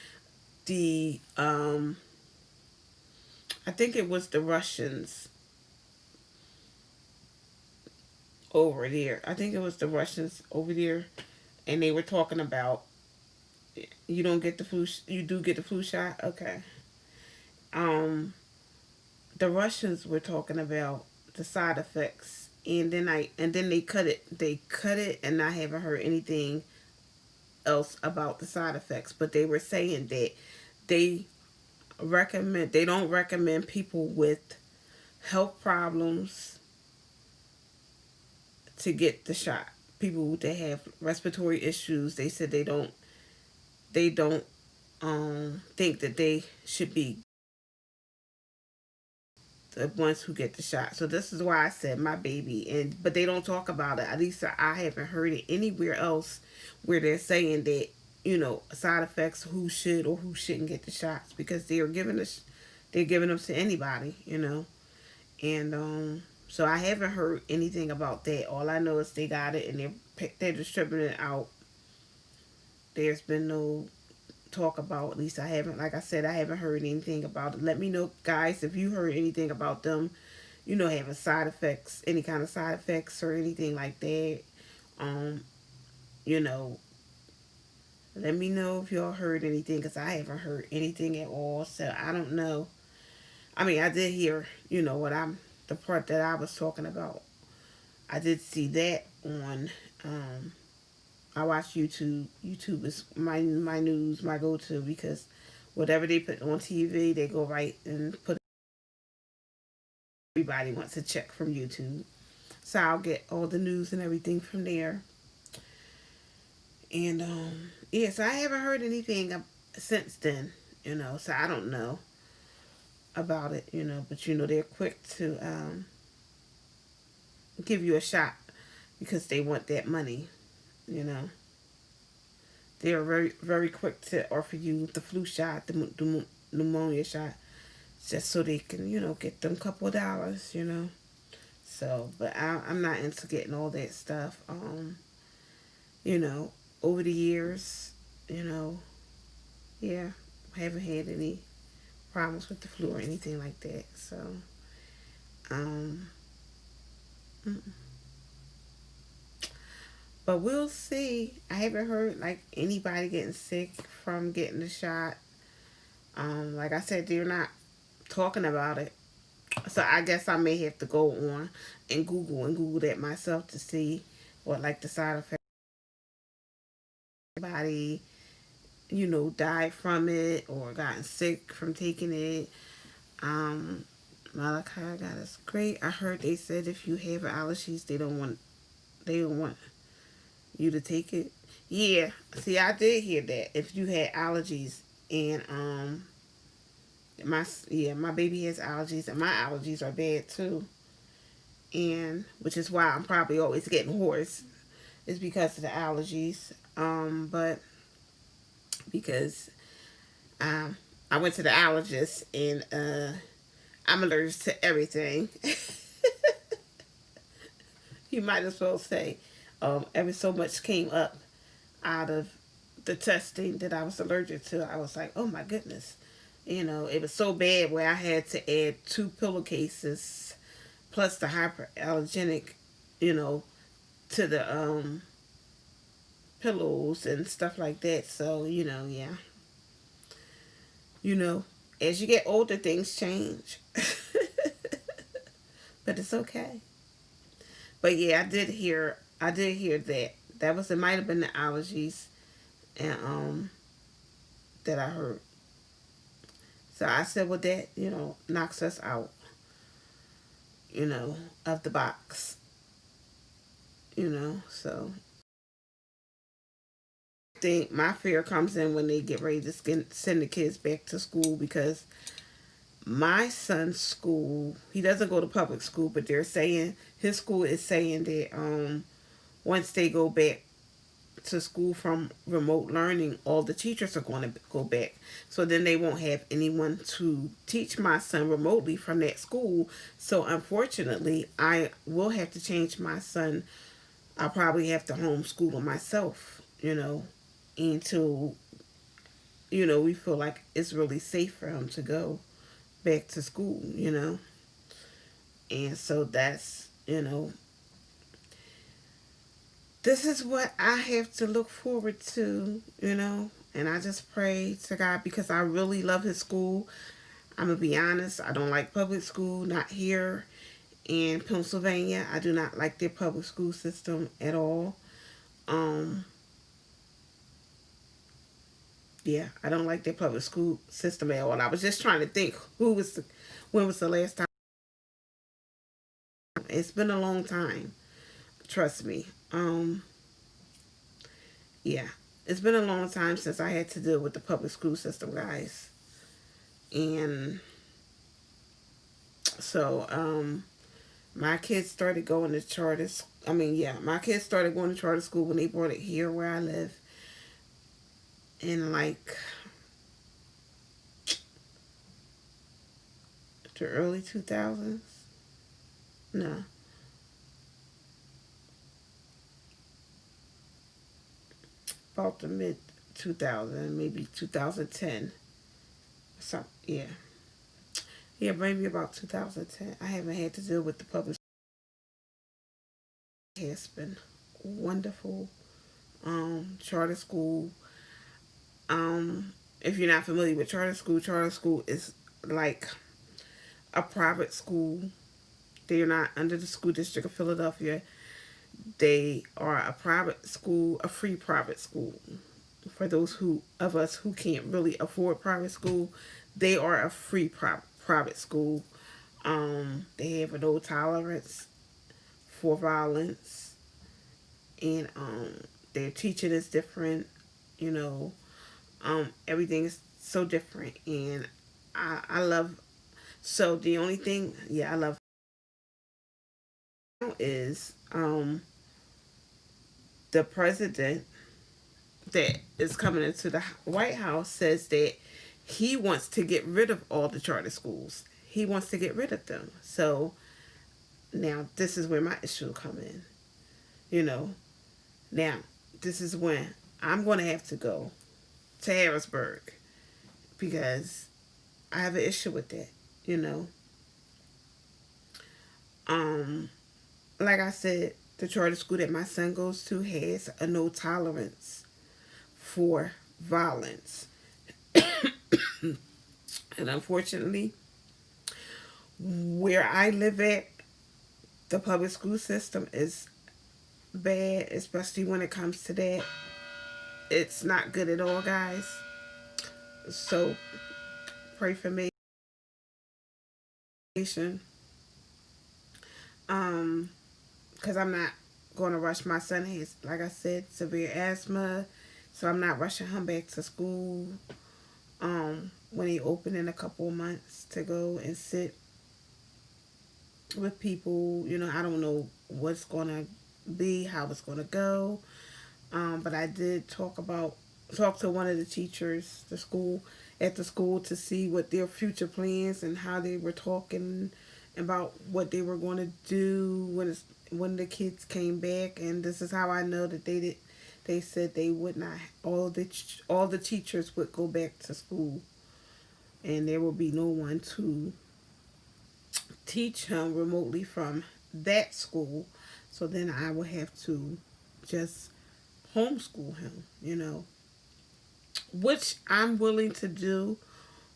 the I think it was the Russians over there. I think it was the Russians over there, and they were talking about you don't get the flu. You do get the flu shot. Okay. Um, the Russians were talking about the side effects, and then they cut it. They cut it, and I haven't heard anything else about the side effects. But they were saying that they they don't recommend people with health problems to get the shot. People that have respiratory issues, they said they don't think that they should be the ones who get the shot. So this is why I said my baby, and but they don't talk about it. At least I haven't heard it anywhere else where they're saying that side effects, who should or who shouldn't get the shots, because they're giving them to anybody. And so I haven't heard anything about that. All I know is they got it and they're distributing it out. There's been no talk about, at least I haven't, like I said, I haven't heard anything about it. Let me know, guys, if you heard anything about them, having side effects, any kind of side effects or anything like that. Um, you know, let me know if y'all heard anything, because I haven't heard anything at all. So I don't know. I mean, I did hear, the part that I was talking about. I did see that on, I watch YouTube. YouTube is my news, my go-to, because whatever they put on TV, they go right and put. Everybody wants to check from YouTube, so I'll get all the news and everything from there. And yeah, so I haven't heard anything since then. So I don't know about it. But they're quick to give you a shot because they want that money. You know, they're very very quick to offer you the flu shot, the pneumonia shot, just so they can get them couple of dollars. So, but I'm not into getting all that stuff. You know, over the years, you know, yeah, I haven't had any problems with the flu or anything like that. So, um, but we'll see. I haven't heard like anybody getting sick from getting the shot. Like I said, they're not talking about it. So I guess I may have to go on and Google that myself to see what like the side effects. Anybody, died from it or gotten sick from taking it. Malachi got us great. I heard they said if you have allergies, they don't want They don't want you to take it. Yeah. See, I did hear that if you had allergies, and my baby has allergies, and my allergies are bad too, and which is why I'm probably always getting hoarse. Is because of the allergies. But because um I went to the allergist, and I'm allergic to everything. You might as well say, ever so much came up out of the testing that I was allergic to. I was like, oh my goodness. It was so bad where I had to add 2 pillowcases plus the hyperallergenic, you know, to the pillows and stuff like that. So, yeah. You know, as you get older, things change. But it's okay. But yeah, I did hear that. It might have been the allergies, and that I heard. So I said, well, that, knocks us out, you know, of the box, so I think my fear comes in when they get ready to send the kids back to school, because my son's school, he doesn't go to public school, but they're saying his school is saying that once they go back to school from remote learning, all the teachers are going to go back. So then they won't have anyone to teach my son remotely from that school. So unfortunately, I will have to change my son. I'll probably have to homeschool him myself, until, we feel like it's really safe for him to go back to school. And so that's, this is what I have to look forward to. And I just pray to God, because I really love his school. I'm going to be honest, I don't like public school, not here in Pennsylvania. I do not like their public school system at all. Um, yeah, I don't like their public school system at all. I was just trying to think when was the last time. It's been a long time. Trust me. Yeah, it's been a long time since I had to deal with the public school system, guys. And so, my kids started going to charter. I mean, yeah, my kids started going to charter school when they brought it here where I live, in like the early 2000s. No, about the mid 2000, maybe 2010. So yeah, yeah, maybe about 2010. I haven't had to deal with the public. It has been wonderful. Charter school. If you're not familiar with charter school is like a private school. They are not under the school district of Philadelphia. They are a private school, a free private school. For those of us who can't really afford private school, they are a free private school. They have a no tolerance for violence, and their teaching is different. You know, everything is so different, and I love. So the only thing, yeah, I love is the president that is coming into the White House says that he wants to get rid of all the charter schools. He wants to get rid of them. So now this is where my issue come in. You know, now this is when I'm going to have to go to Harrisburg, because I have an issue with that. You know, um, like I said, the charter school that my son goes to has a no tolerance for violence. And unfortunately, where I live at, the public school system is bad, especially when it comes to that. It's not good at all, guys. So pray for me. Um, because I'm not going to rush my son. He's, like I said, severe asthma, so I'm not rushing him back to school when he open in a couple of months to go and sit with people. You know, I don't know what's going to be, how it's going to go. But I did talk to one of the teachers, the school to see what their future plans and how they were talking about what they were going to do when the kids came back. And this is how I know that they did. They said they would not. All the teachers would go back to school, and there will be no one to teach him remotely from that school. So then I will have to just homeschool him, you know, which I'm willing to do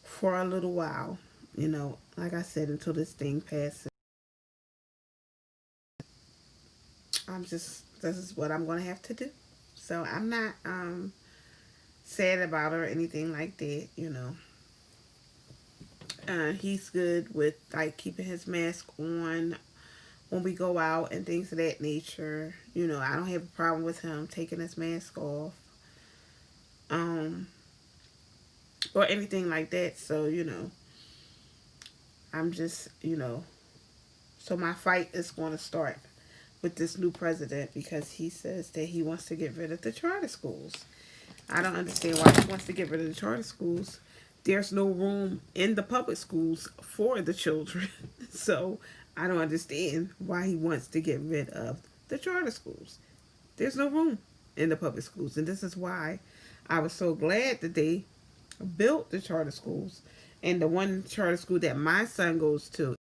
for a little while, you know, like I said, until this thing passes. This is what I'm going to have to do. So I'm not sad about it or anything like that, you know. He's good with like keeping his mask on when we go out and things of that nature. You know, I don't have a problem with him taking his mask off. Um, or anything like that. So, you know, I'm just, you know, so my fight is going to start with this new president because he says that he wants to get rid of the charter schools. I don't understand why he wants to get rid of the charter schools. There's no room in the public schools for the children. So I don't understand why he wants to get rid of the charter schools. There's no room in the public schools. And this is why I was so glad that they built the charter schools. And the one charter school that my son goes to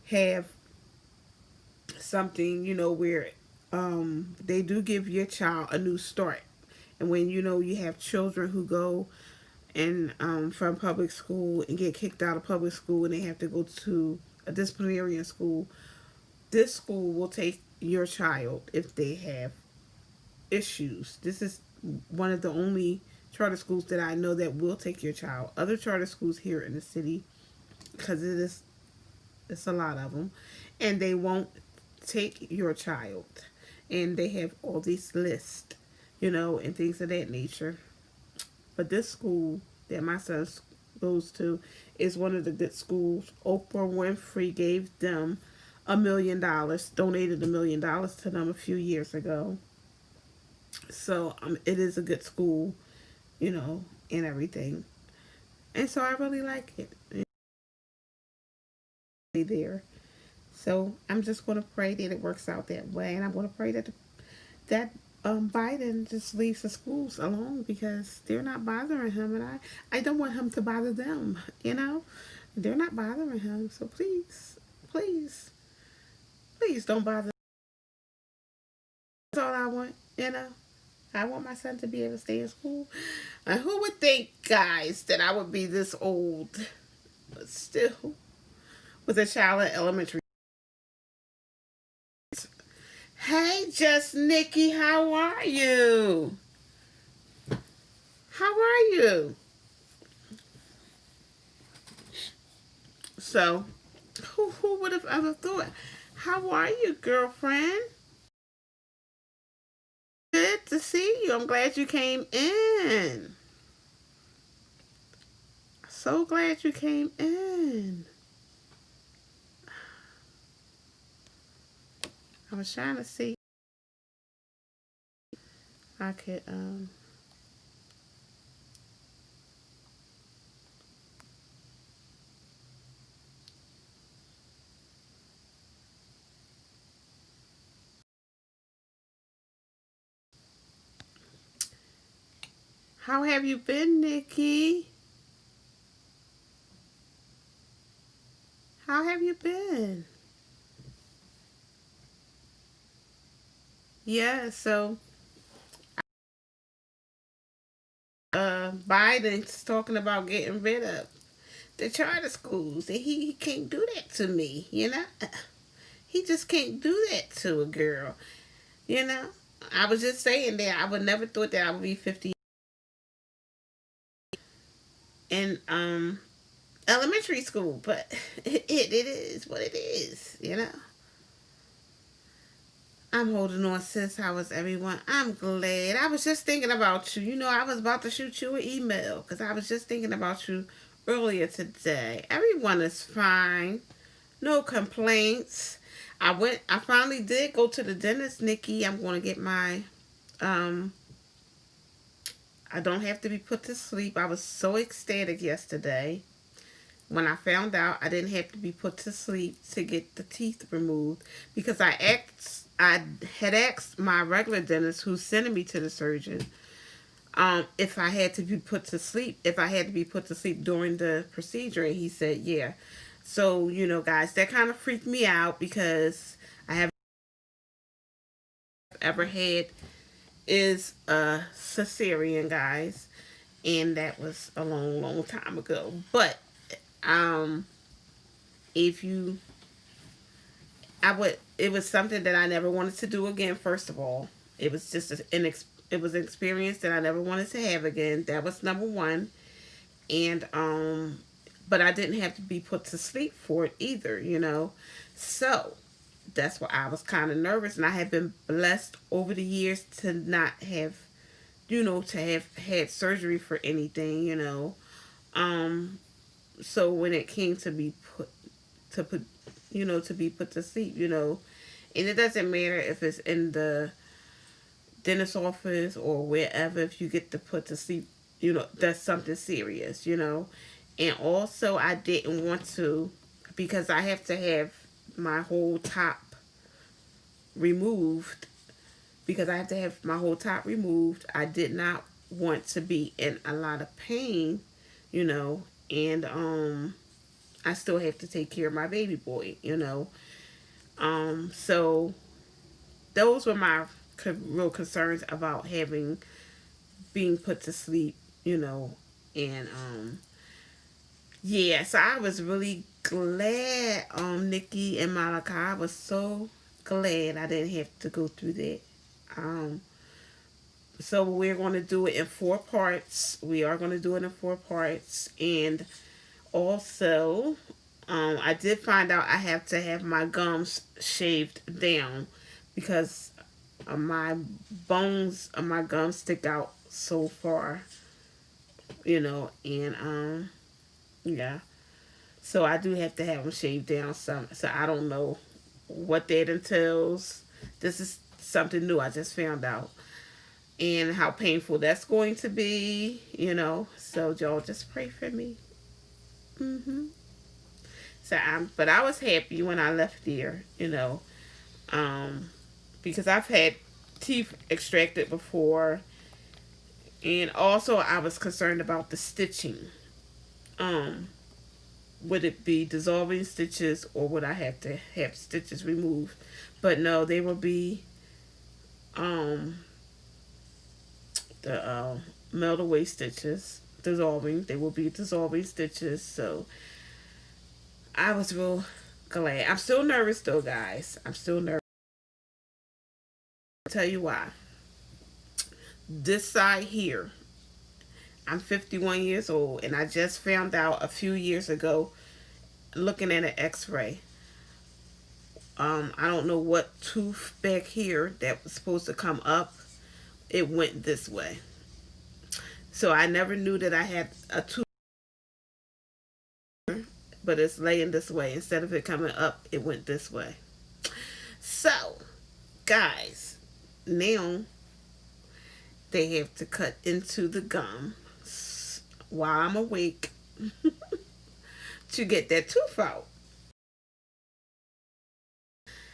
have something, you know, where they do give your child a new start. And when you know you have children who go and from public school and get kicked out of public school and they have to go to a disciplinary school, this school will take your child if they have issues. This is one of the only charter schools that I know that will take your child. Other charter schools here in the city, because it's a lot of them, and they won't take your child. And they have all these lists, you know, and things of that nature. But this school that my son goes to is one of the good schools. Oprah Winfrey gave them $1 million, donated $1 million to them a few years ago. So it is a good school, you know, and everything. And so I really like it. There. So I'm just going to pray that it works out that way, and I'm going to pray that Biden just leaves the schools alone because they're not bothering him, and I don't want him to bother them. You know, they're not bothering him. So please, please, please don't bother. That's all I want. You know, I want my son to be able to stay in school. And who would think, guys, that I would be this old, but still with a child in elementary? Hey, Just Nikki, how are you? How are you? So, who would have ever thought? How are you, girlfriend? Good to see you. I'm glad you came in. So glad you came in. I was trying to see if I could how have you been, Nikki? How have you been? Yeah, so Biden's talking about getting rid of the charter schools, and he can't do that to me, you know? He just can't do that to a girl, you know? I was just saying that I would never thought that I would be 50 in elementary school, but it is what it is, you know? I'm holding on, sis. How is everyone? I'm glad. I was just thinking about you. You know, I was about to shoot you an email because I was just thinking about you earlier today. Everyone is fine. No complaints. I finally did go to the dentist, Nikki. I'm going to get my, um, I don't have to be put to sleep. I was so ecstatic yesterday when I found out I didn't have to be put to sleep to get the teeth removed because I had asked my regular dentist who's sending me to the surgeon if I had to be put to sleep, if I had to be put to sleep during the procedure, and he said yeah. So you know, guys, that kind of freaked me out because I have ever had is a cesarean, guys, and that was a long, long time ago. But um, if you I would. It was something that I never wanted to do again. First of all, it was just it was an experience that I never wanted to have again. That was number one. And but I didn't have to be put to sleep for it either. You know, so that's why I was kind of nervous. And I have been blessed over the years to not have, you know, to have had surgery for anything. You know, so when it came to be put, you know, to be put to sleep, you know, and it doesn't matter if it's in the dentist office or wherever, if you get to put to sleep, you know, that's something serious, you know. And also I didn't want to, because I have to have my whole top removed, because I have to have my whole top removed. I did not want to be in a lot of pain, you know, and I still have to take care of my baby boy, you know. So those were my real concerns about having being put to sleep, you know, and yeah. So I was really glad, Nikki and Malika. I was so glad I didn't have to go through that. Um, so we're going to do it in four parts. We are going to do it in four parts, and also, I did find out I have to have my gums shaved down because my bones of my gums stick out so far, you know, and yeah. So I do have to have them shaved down some. So I don't know what that entails. This is something new I just found out, and how painful that's going to be, you know. So y'all just pray for me. Mhm. So but I was happy when I left there, you know, um, because I've had teeth extracted before, and also I was concerned about the stitching. Um, would it be dissolving stitches, or would I have to have stitches removed? But no, they will be um the melt away stitches, dissolving. They will be dissolving stitches. So I was real glad. I'm still nervous though, guys. I'm still nervous. I'll tell you why. This side here, I'm 51 years old, and I just found out a few years ago, looking at an X-ray. I don't know what tooth back here that was supposed to come up. It went this way, so I never knew that I had a tooth, but it's laying this way. Instead of it coming up, it went this way. So, guys, now they have to cut into the gum while I'm awake to get that tooth out.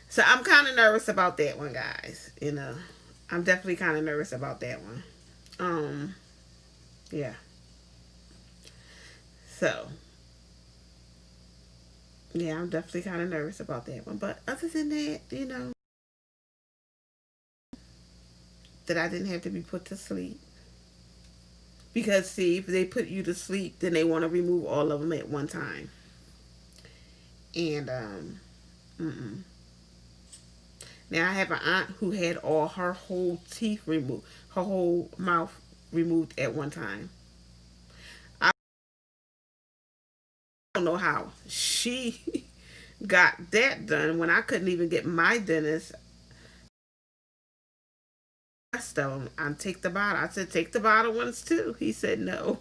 So I'm kind of nervous about that one, guys. You know, I'm definitely kind of nervous about that one. Yeah. So, yeah, I'm definitely kind of nervous about that one. But other than that, you know, that I didn't have to be put to sleep. Because, see, if they put you to sleep, then they want to remove all of them at one time. And, mm-mm. Now, I have an aunt who had all her whole teeth removed, her whole mouth removed at one time. I don't know how she got that done when I couldn't even get my dentist rest of them. I take the bottle. I said, take the bottle ones too. He said, no.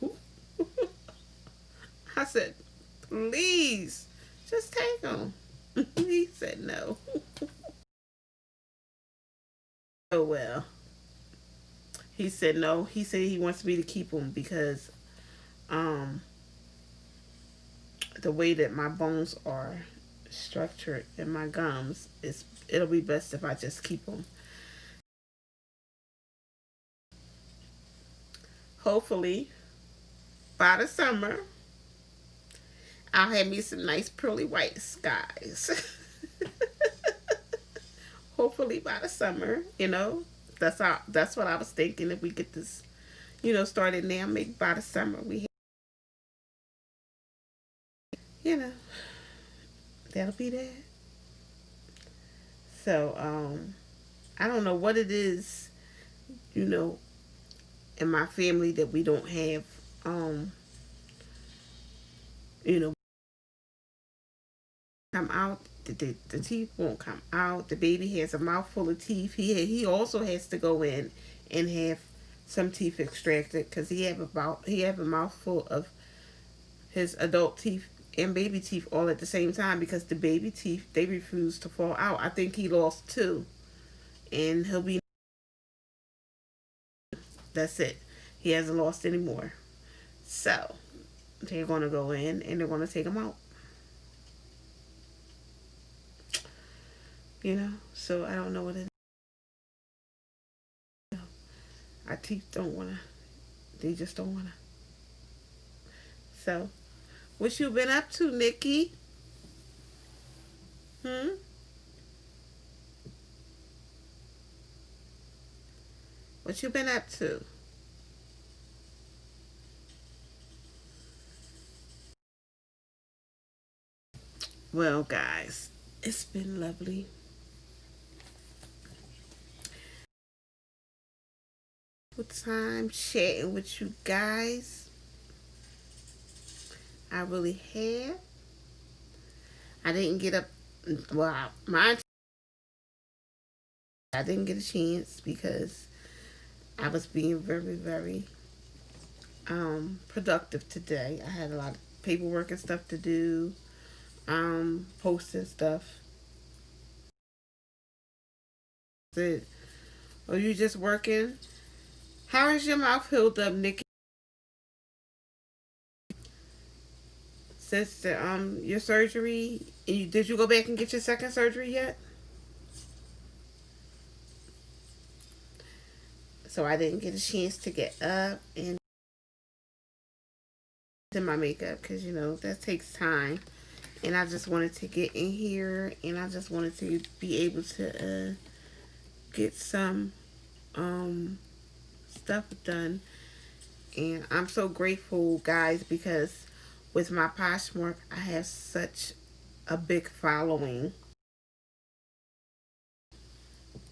I said, please, just take them. He said, no. Oh, well. He said, no. He said he wants me to keep them because um, the way that my bones are structured and my gums, it'll be best if I just keep them. Hopefully, by the summer, I'll have me some nice pearly whites, guys. Hopefully by the summer, that's what I was thinking. If we get this, started now, maybe by the summer you know, that'll be that. So, I don't know what it is, you know, in my family that we don't have, you know, come out. The teeth won't come out. The baby has a mouthful of teeth. He also has to go in and have some teeth extracted because he have a mouthful of his adult teeth and baby teeth all at the same time because the baby teeth, they refuse to fall out. I think he lost two, and he'll be, that's it. He hasn't lost any more. So they're going to go in and they're going to take them out. So I don't know what it is. Our teeth don't want to, they just don't want to. So, what you been up to, Nikki? What you been up to? Well, guys, it's been lovely. Time chatting with you guys. I really have. I didn't get up. Well, I didn't get a chance because I was being very, very productive today. I had a lot of paperwork and stuff to do, posting stuff. Are you just working? How is your mouth healed up, Nikki? Since your surgery, did you go back and get your second surgery yet? So I didn't get a chance to get up and do my makeup because that takes time, and I just wanted to get in here and I just wanted to be able to get some stuff done. And I'm so grateful, guys, because with my Poshmark, I have such a big following.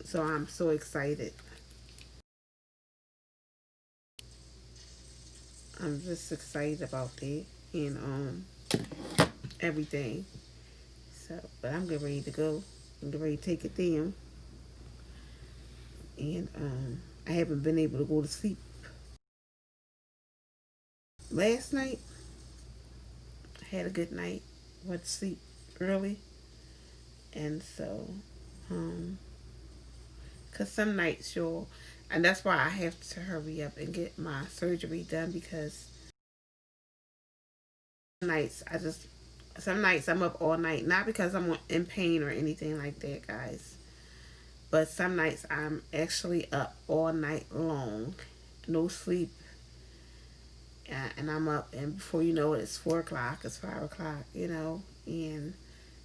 So I'm so excited. I'm just excited about that and everything. So, but I'm getting ready to go. I'm getting ready to take it down. And I haven't been able to go to sleep. Last night, I had a good night. Went to sleep early. And so, because some nights and that's why I have to hurry up and get my surgery done because some nights I'm up all night. Not because I'm in pain or anything like that, guys. But some nights I'm actually up all night long. No sleep. And I'm up, and before you know it, it's 4 o'clock, it's 5 o'clock, and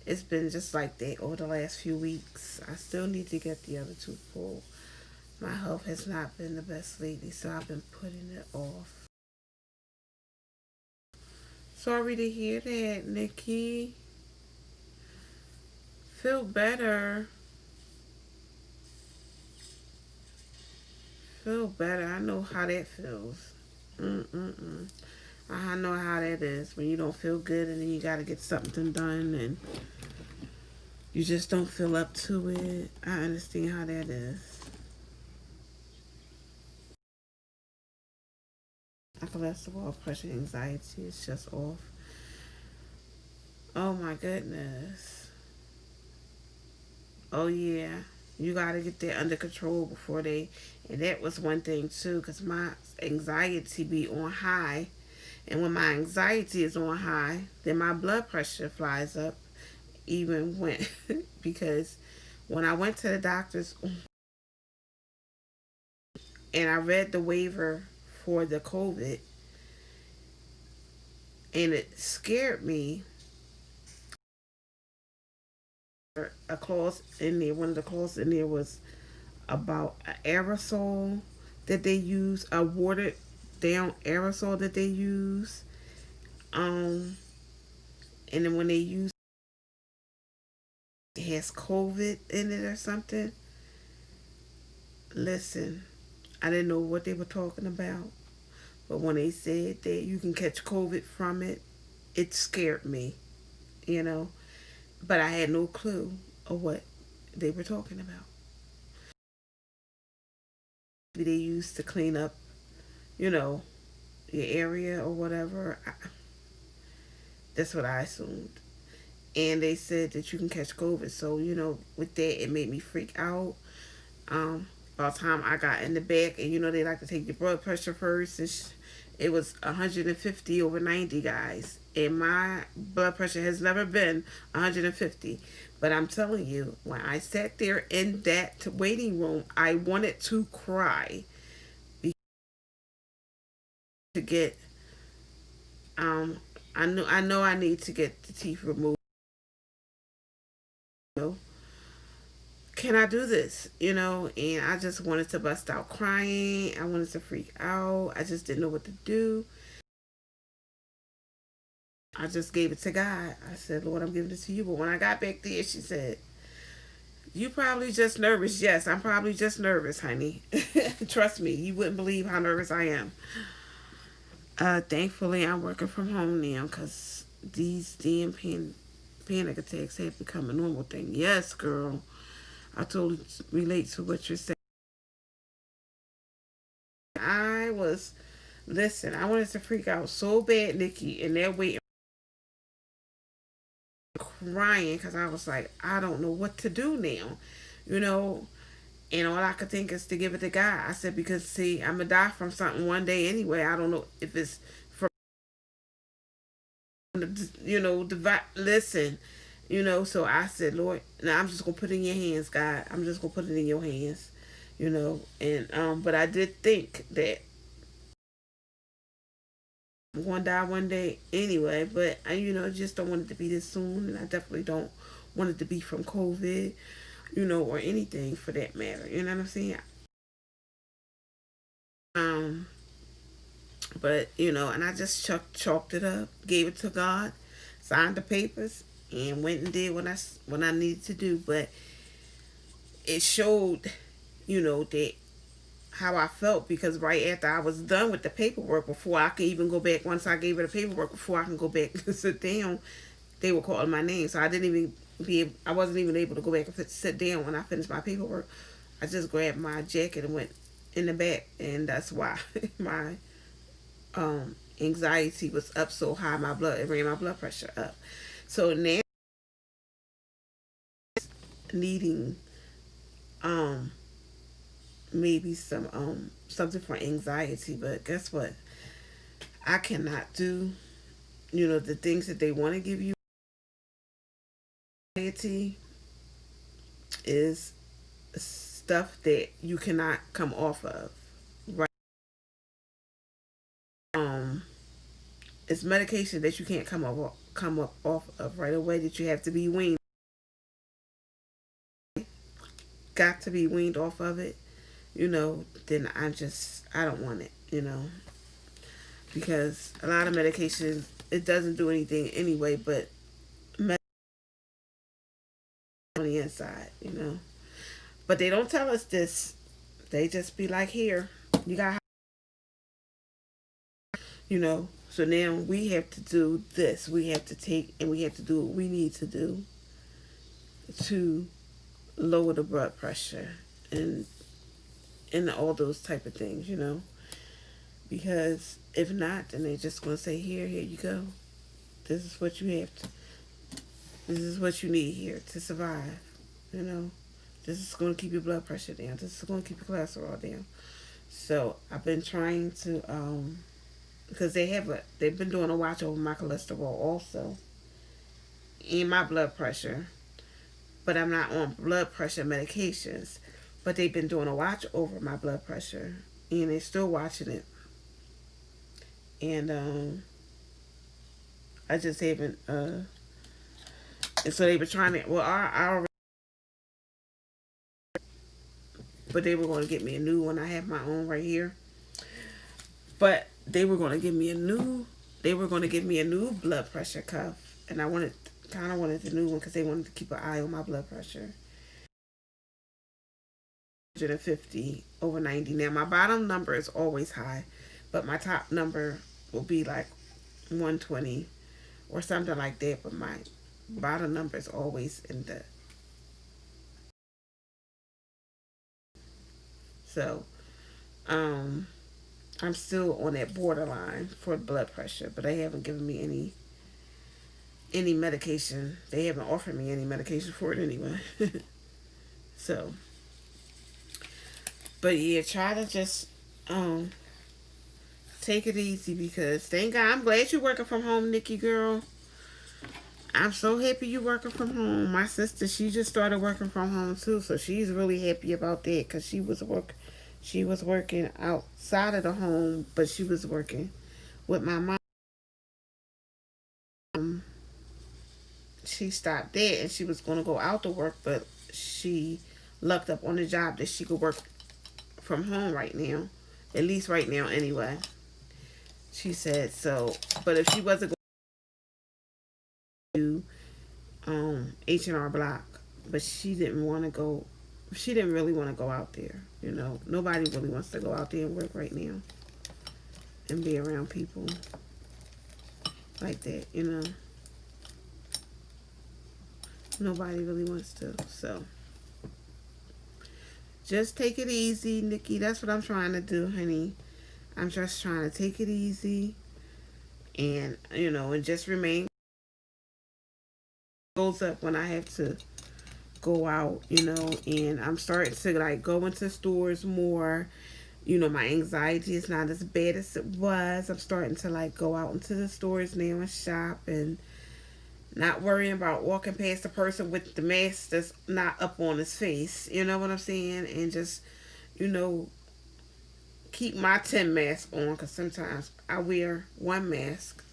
it's been just like that over the last few weeks. I still need to get the other tooth pulled. My health has not been the best lately, so I've been putting it off. Sorry to hear that, Nikki. Feel better. Feel better. I know how that feels. I know how that is when you don't feel good and then you got to get something done and you just don't feel up to it. I understand how that is. My cholesterol, pressure, anxiety is just off. Oh my goodness. Oh yeah. You got to get that under control before they. And that was one thing too, because my anxiety be on high. And when my anxiety is on high, then my blood pressure flies up. Even when, because when I went to the doctors and I read the waiver for the COVID, and it scared me. A clause in there, one of the clauses in there was about an aerosol that they use, a watered down aerosol that they use. Um, and then when they use it has COVID in it or something. Listen, I didn't know what they were talking about, but when they said that you can catch COVID from it, it scared me, you know. But I had no clue of what they were talking about. Maybe they used to clean up, you know, your area or whatever. That's what I assumed. And they said that you can catch COVID. So, you know, with that, it made me freak out. By the time I got in the back, and you know, they like to take your blood pressure first, and it was 150 over 90, guys. And my blood pressure has never been 150. But I'm telling you, when I sat there in that waiting room, I wanted to cry to get um I know I need to get the teeth removed. You know, can I do this? You know, and I just wanted to bust out crying. I wanted to freak out. I just didn't know what to do. I just gave it to God. I said, Lord, I'm giving it to you. But when I got back there, she said, you probably just nervous. Yes, I'm probably just nervous, honey. Trust me, you wouldn't believe how nervous I am. Thankfully, I'm working from home now because these damn panic attacks have become a normal thing. Yes, girl. I totally relate to what you're saying. I was, listen, I wanted to freak out so bad, Nikki, and they're waiting, crying because I was like, I don't know what to do now, you know. And all I could think is to give it to God. I said, because see, I'm gonna die from something one day anyway. I don't know if it's from, you know, listen, you know. So I said, Lord, now I'm just gonna put it in your hands, God. I'm just gonna put it in your hands, you know. And but I did think that I'm gonna die one day anyway. But I, you know, just don't want it to be this soon, and I definitely don't want it to be from COVID, you know, or anything for that matter. You know what I'm saying? Um, but you know, and I just chalked it up, gave it to God, signed the papers, and went and did what I needed to do. But it showed, you know, that how I felt because right after I was done with the paperwork, before I could even go back, once I gave her the paperwork, before I can go back and sit down, they were calling my name, so I didn't even I wasn't even able to go back and sit down when I finished my paperwork. I just grabbed my jacket and went in the back, and that's why my anxiety was up so high. It ran my blood pressure up. So now needing um maybe something for anxiety, but guess what? I cannot do, you know, the things that they want to give you. Anxiety is stuff that you cannot come off of, right? Um, it's medication that you can't come up off of right away. That you have to be weaned, got to be weaned off of it. You know, then I don't want it. You know, because a lot of medication it doesn't do anything anyway, but on the inside. You know, but they don't tell us this. They just be like, here, you got, you know. So now we have to do this. We have to take and we have to do what we need to do to lower the blood pressure and all those type of things, you know. Because if not, then they're just going to say, here you go. This is what you have to, this is what you need here to survive. You know, this is going to keep your blood pressure down. This is going to keep your cholesterol down. So I've been trying to, because they've been doing a watch over my cholesterol also and my blood pressure, but I'm not on blood pressure medications. But they've been doing a watch over my blood pressure, and they're still watching it. And I just haven't. And so they were trying to. Well, I already, but they were going to get me a new one. I have my own right here. But they were going to give me a new. They were going to give me a new blood pressure cuff, and I kind of wanted the new one because they wanted to keep an eye on my blood pressure. 150 over 90. Now my bottom number is always high, but my top number will be like 120 or something like that. But my bottom number is always in the. So, um, I'm still on that borderline for blood pressure, but they haven't given me any medication. They haven't offered me any medication for it anyway. So, but yeah, try to just take it easy because thank God. I'm glad you're working from home, Nikki girl. I'm so happy you working from home. My sister, she just started working from home too, so she's really happy about that because she was working outside of the home, but she was working with my mom. She stopped there and she was going to go out to work, but she lucked up on the job that she could work from home right now, at least right now anyway. She said so, but if she wasn't going to H&R Block, but she didn't want to go. She didn't really want to go out there. You know, nobody really wants to go out there and work right now and be around people like that. You know, nobody really wants to. So just take it easy, Nikki. That's what I'm trying to do, honey. I'm just trying to take it easy, and and just remain. Goes up when I have to go out, and I'm starting to like go into stores more. My anxiety is not as bad as it was. I'm starting to like go out into the stores now and shop and not worrying about walking past the person with the mask that's not up on his face. You know what I'm saying? And just, you know, keep my 10 mask on because sometimes I wear one mask.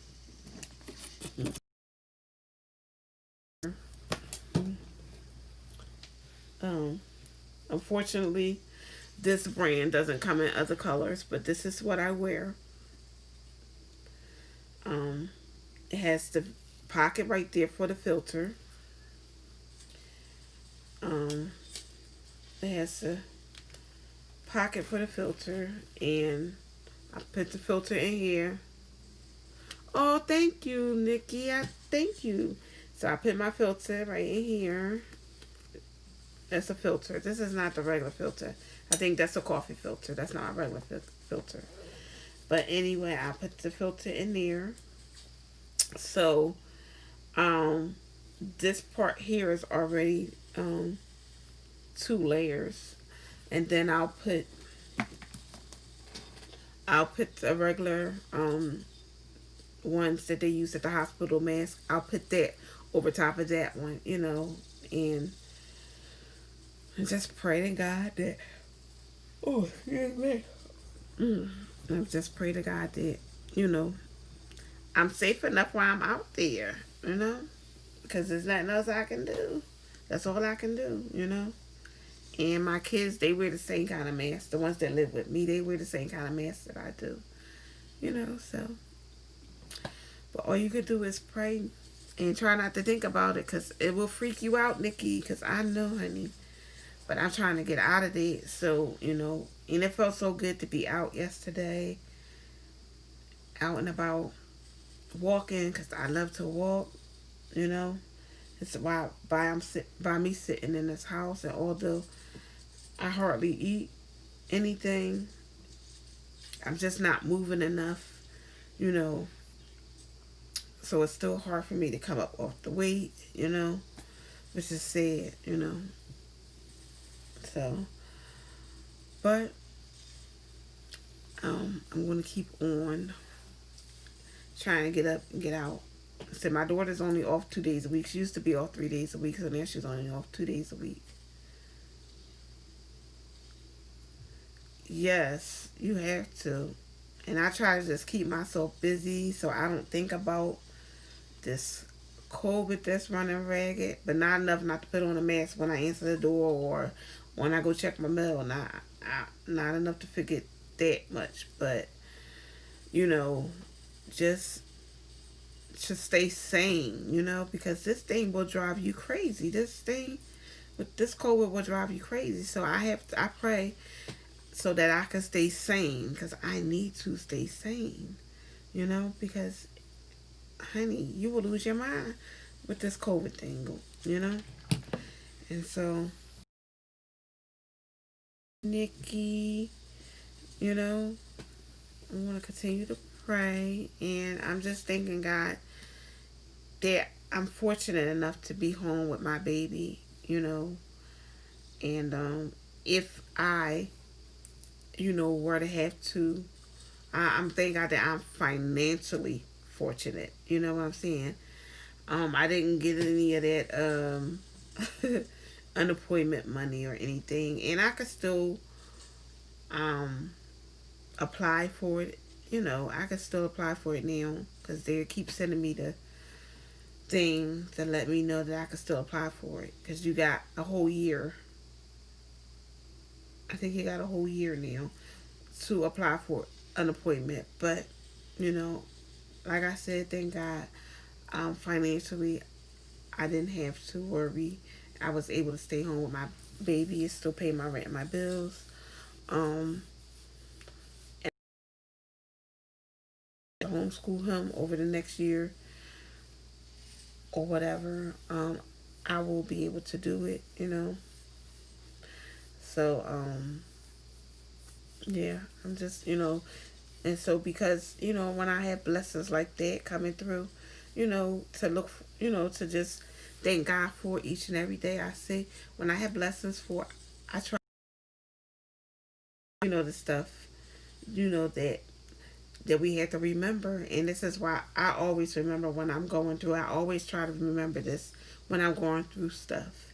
Um, Unfortunately, this brand doesn't come in other colors, but this is what I wear. Um, it has the pocket right there for the filter. Um, it has a pocket for the filter, and I put the filter in here. Oh, thank you, Nikki. Thank you. So I put my filter right in here. That's a filter. This is not the regular filter. I think that's a coffee filter. That's not a regular filter. But anyway, I put the filter in there. So, this part here is already 2 layers, and then I'll put the regular ones that they use at the hospital mask. I'll put that over top of that one, and just pray to God that. Oh, excuse me. I just pray to God that I'm safe enough while I'm out there, because there's nothing else I can do. That's all I can do. And my kids, they wear the same kind of mask. The ones that live with me, they wear the same kind of mask that I do. So. But all you could do is pray and try not to think about it because it will freak you out, Nikki, because I know, honey. But I'm trying to get out of it. So, and it felt so good to be out yesterday, out and about, walking because I love to walk. It's by me sitting in this house, and although I hardly eat anything, I'm just not moving enough, you know. So it's still hard for me to come up off the weight, which is sad, So, but I'm going to keep on trying to get up and get out. So my daughter's only off 2 days a week. She used to be off 3 days a week, so now she's only off 2 days a week. Yes, you have to. And I try to just keep myself busy so I don't think about this COVID that's running ragged, but not enough not to put on a mask when I answer the door or when I go check my mail. Not enough to forget that much, but you know, just to stay sane, because this thing will drive you crazy. This thing with this COVID will drive you crazy. So I pray so that I can stay sane because I need to stay sane, because honey, you will lose your mind with this COVID thing, you know? And so, Nikki, you know, I want to continue to pray. And I'm just thanking God that I'm fortunate enough to be home with my baby, And if I, were to have to, I'm thanking God that I'm financially fortunate. You know what I'm saying? I didn't get any of that unemployment money or anything, and I could still um apply for it. I could still apply for it now because they keep sending me the thing to let me know that I could still apply for it because you got a whole year. I think you got a whole year now to apply for unemployment, but you know, like I said, thank God, financially I didn't have to worry. I was able to stay home with my baby and still pay my rent and my bills. Um, and homeschool him over the next year or whatever. I will be able to do it. So, yeah, I'm just, and so because, when I have blessings like that coming through, to look, to just thank God for each and every day. I say when I have blessings for, I try, the stuff, that we have to remember. And this is why I always remember when I'm going through. I always try to remember this when I'm going through stuff.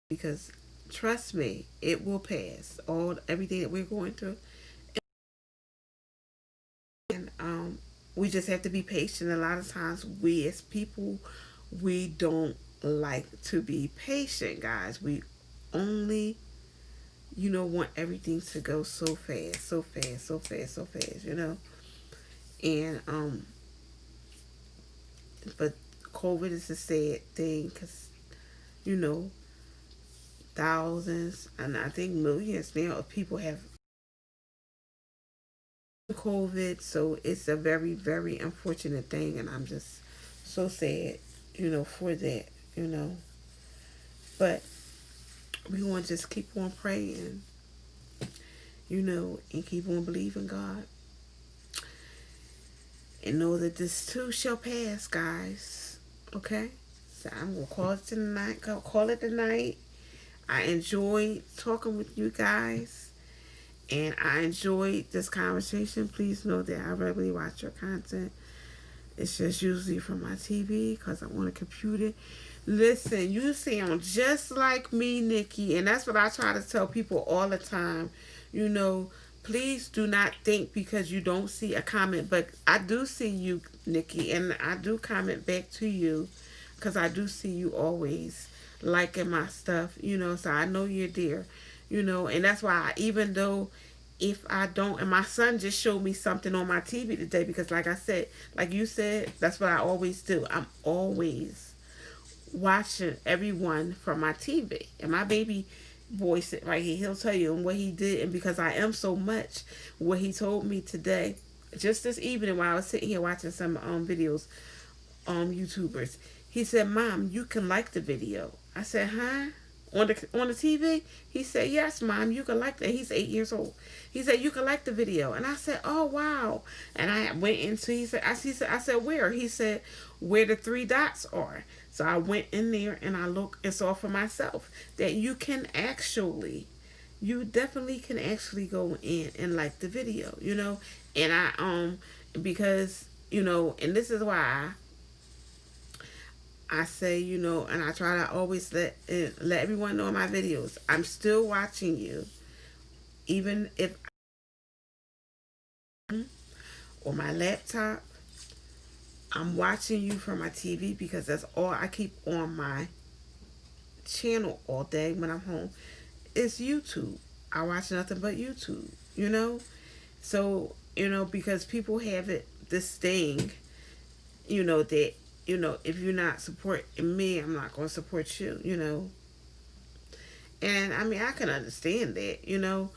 Because trust me, it will pass. Everything that we're going through. And we just have to be patient. A lot of times we as people, we don't like to be patient, guys. We only, want everything to go so fast, so fast, so fast, so fast. And but COVID is a sad thing because you know thousands and I think millions now of people have COVID, so it's a very very unfortunate thing, and I'm just so sad, for that, you know. But we want to just keep on praying, and keep on believing God, and know that this too shall pass, guys. Okay, so I'm gonna call it tonight. Call it tonight. I enjoyed talking with you guys, and I enjoyed this conversation. Please know that I regularly watch your content. It's just usually from my TV because I'm on a computer. Listen, you sound just like me, Nikki, and that's what I try to tell people all the time. Please do not think because you don't see a comment, but I do see you, Nikki, and I do comment back to you because I do see you always liking my stuff, so I know you're there, and that's why even though if I don't, and my son just showed me something on my TV today because like I said, like you said, that's what I always do. I'm always watching everyone from my TV, and my baby boy sitting right here, he'll tell you and what he did, and because I am so much, what he told me today, just this evening while I was sitting here watching some videos, YouTubers, he said, "Mom, you can like the video." I said, "Huh?" on the TV? He said, yes, Mom, you can like that. He's 8 years old. He said, you can like the video. And I said, oh, wow. And I went into, I said, where? He said, where the three dots are. So I went in there and I looked and saw for myself that you definitely can actually go in and like the video, And because, and this is why I say, and I try to always let everyone know in my videos, I'm still watching you, even if on my laptop, I'm watching you from my TV because that's all I keep on my channel all day when I'm home. It's YouTube. I watch nothing but YouTube. So, because people have this thing, that, if you're not supporting me, I'm not going to support you. And I mean, I can understand that,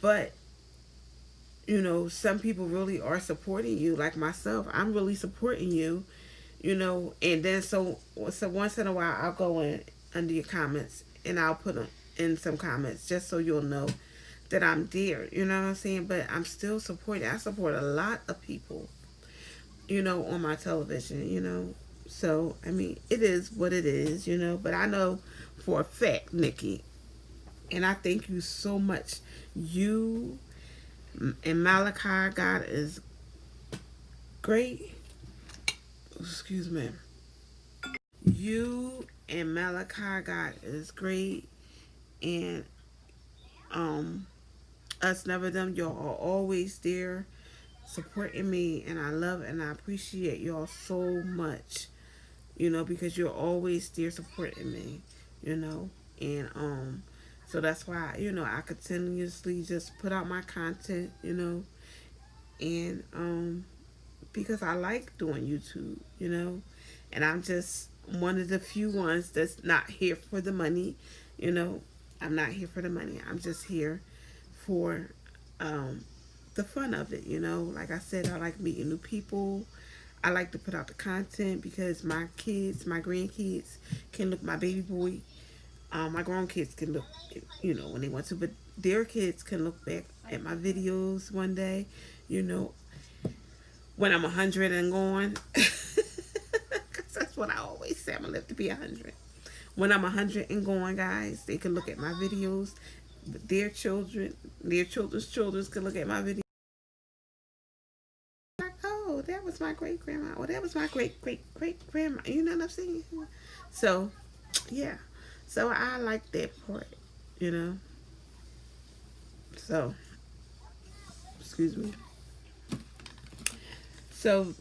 but, some people really are supporting you, like myself. I'm really supporting you, and then so once in a while, I'll go in under your comments and I'll put them in some comments just so you'll know that I'm there. You know what I'm saying? But I'm still supporting. I support a lot of people, on my television. So, I mean, it is what it is. But I know for a fact, Nikki, and I thank you so much. You and Malachi, God is great. Excuse me. You and Malachi, God is great. And us never them, y'all are always there supporting me, and I love and I appreciate y'all so much, because you're always there supporting me, and so that's why, I continuously just put out my content, and because I like doing YouTube, and I'm just one of the few ones that's not here for the money, you know. I'm not here for the money. I'm just here for the fun of it. Like I said, I like meeting new people. I like to put out the content because my kids, my grandkids can look, my baby boy, my grown kids can look, when they want to, but their kids can look back at my videos one day, you know, when I'm 100 and gone. Because that's what I always say. I'm going to live to be 100. When I'm 100 and gone, guys, they can look at my videos. Their children, their children's children can look at my videos. Like, oh, that was my great grandma. Or that was my great great great grandma. You know what I'm saying? So, yeah. So I like that part. So, excuse me. So,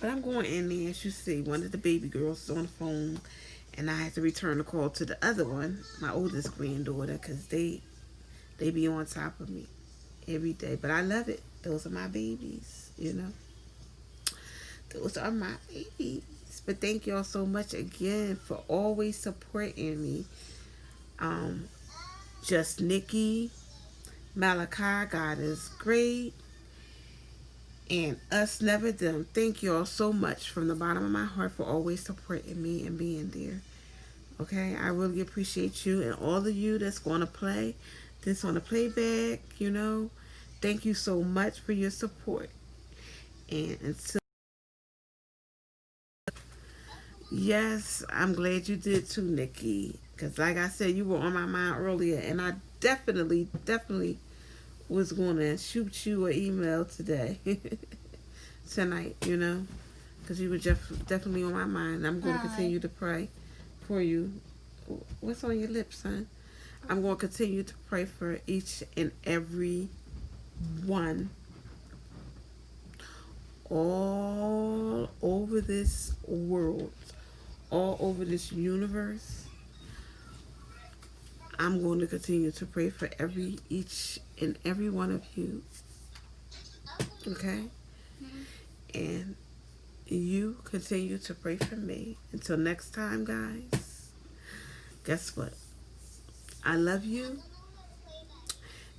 but I'm going in there, as you see, one of the baby girls is on the phone, and I had to return the call to the other one, my oldest granddaughter, because they be on top of me every day. But I love it. Those are my babies. Those are my babies. But thank y'all so much again for always supporting me. Just Nikki, Malachi, God is great, and us never them. Thank y'all so much from the bottom of my heart for always supporting me and being there. Okay, I really appreciate you and all of you that's going to play this on the playback. Thank you so much for your support. And until, yes, I'm glad you did too, Nikki. Because like I said, you were on my mind earlier, and I definitely was going to shoot you an email today, tonight, because you were definitely on my mind. I'm going to continue to pray for you. What's on your lips, son? I'm going to continue to pray for each and every one all over this world, all over this universe. I'm going to continue to pray for each and every one of you. Okay? And you continue to pray for me. Until next time, guys, guess what? I love you.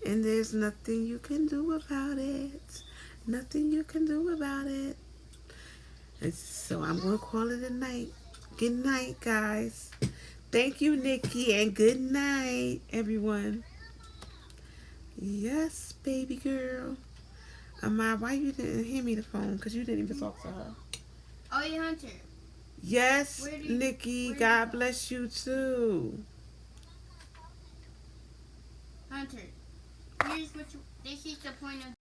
And there's nothing you can do about it. Nothing you can do about it. And so I'm going to call it a night. Good night, guys. Thank you, Nikki, and good night, everyone. Yes, baby girl. Amai, why you didn't hand me the phone? Because you didn't even talk to her. Oh, yeah, Hunter. Yes, Nikki. God bless you, too. Hunter, here's what you... This is the point of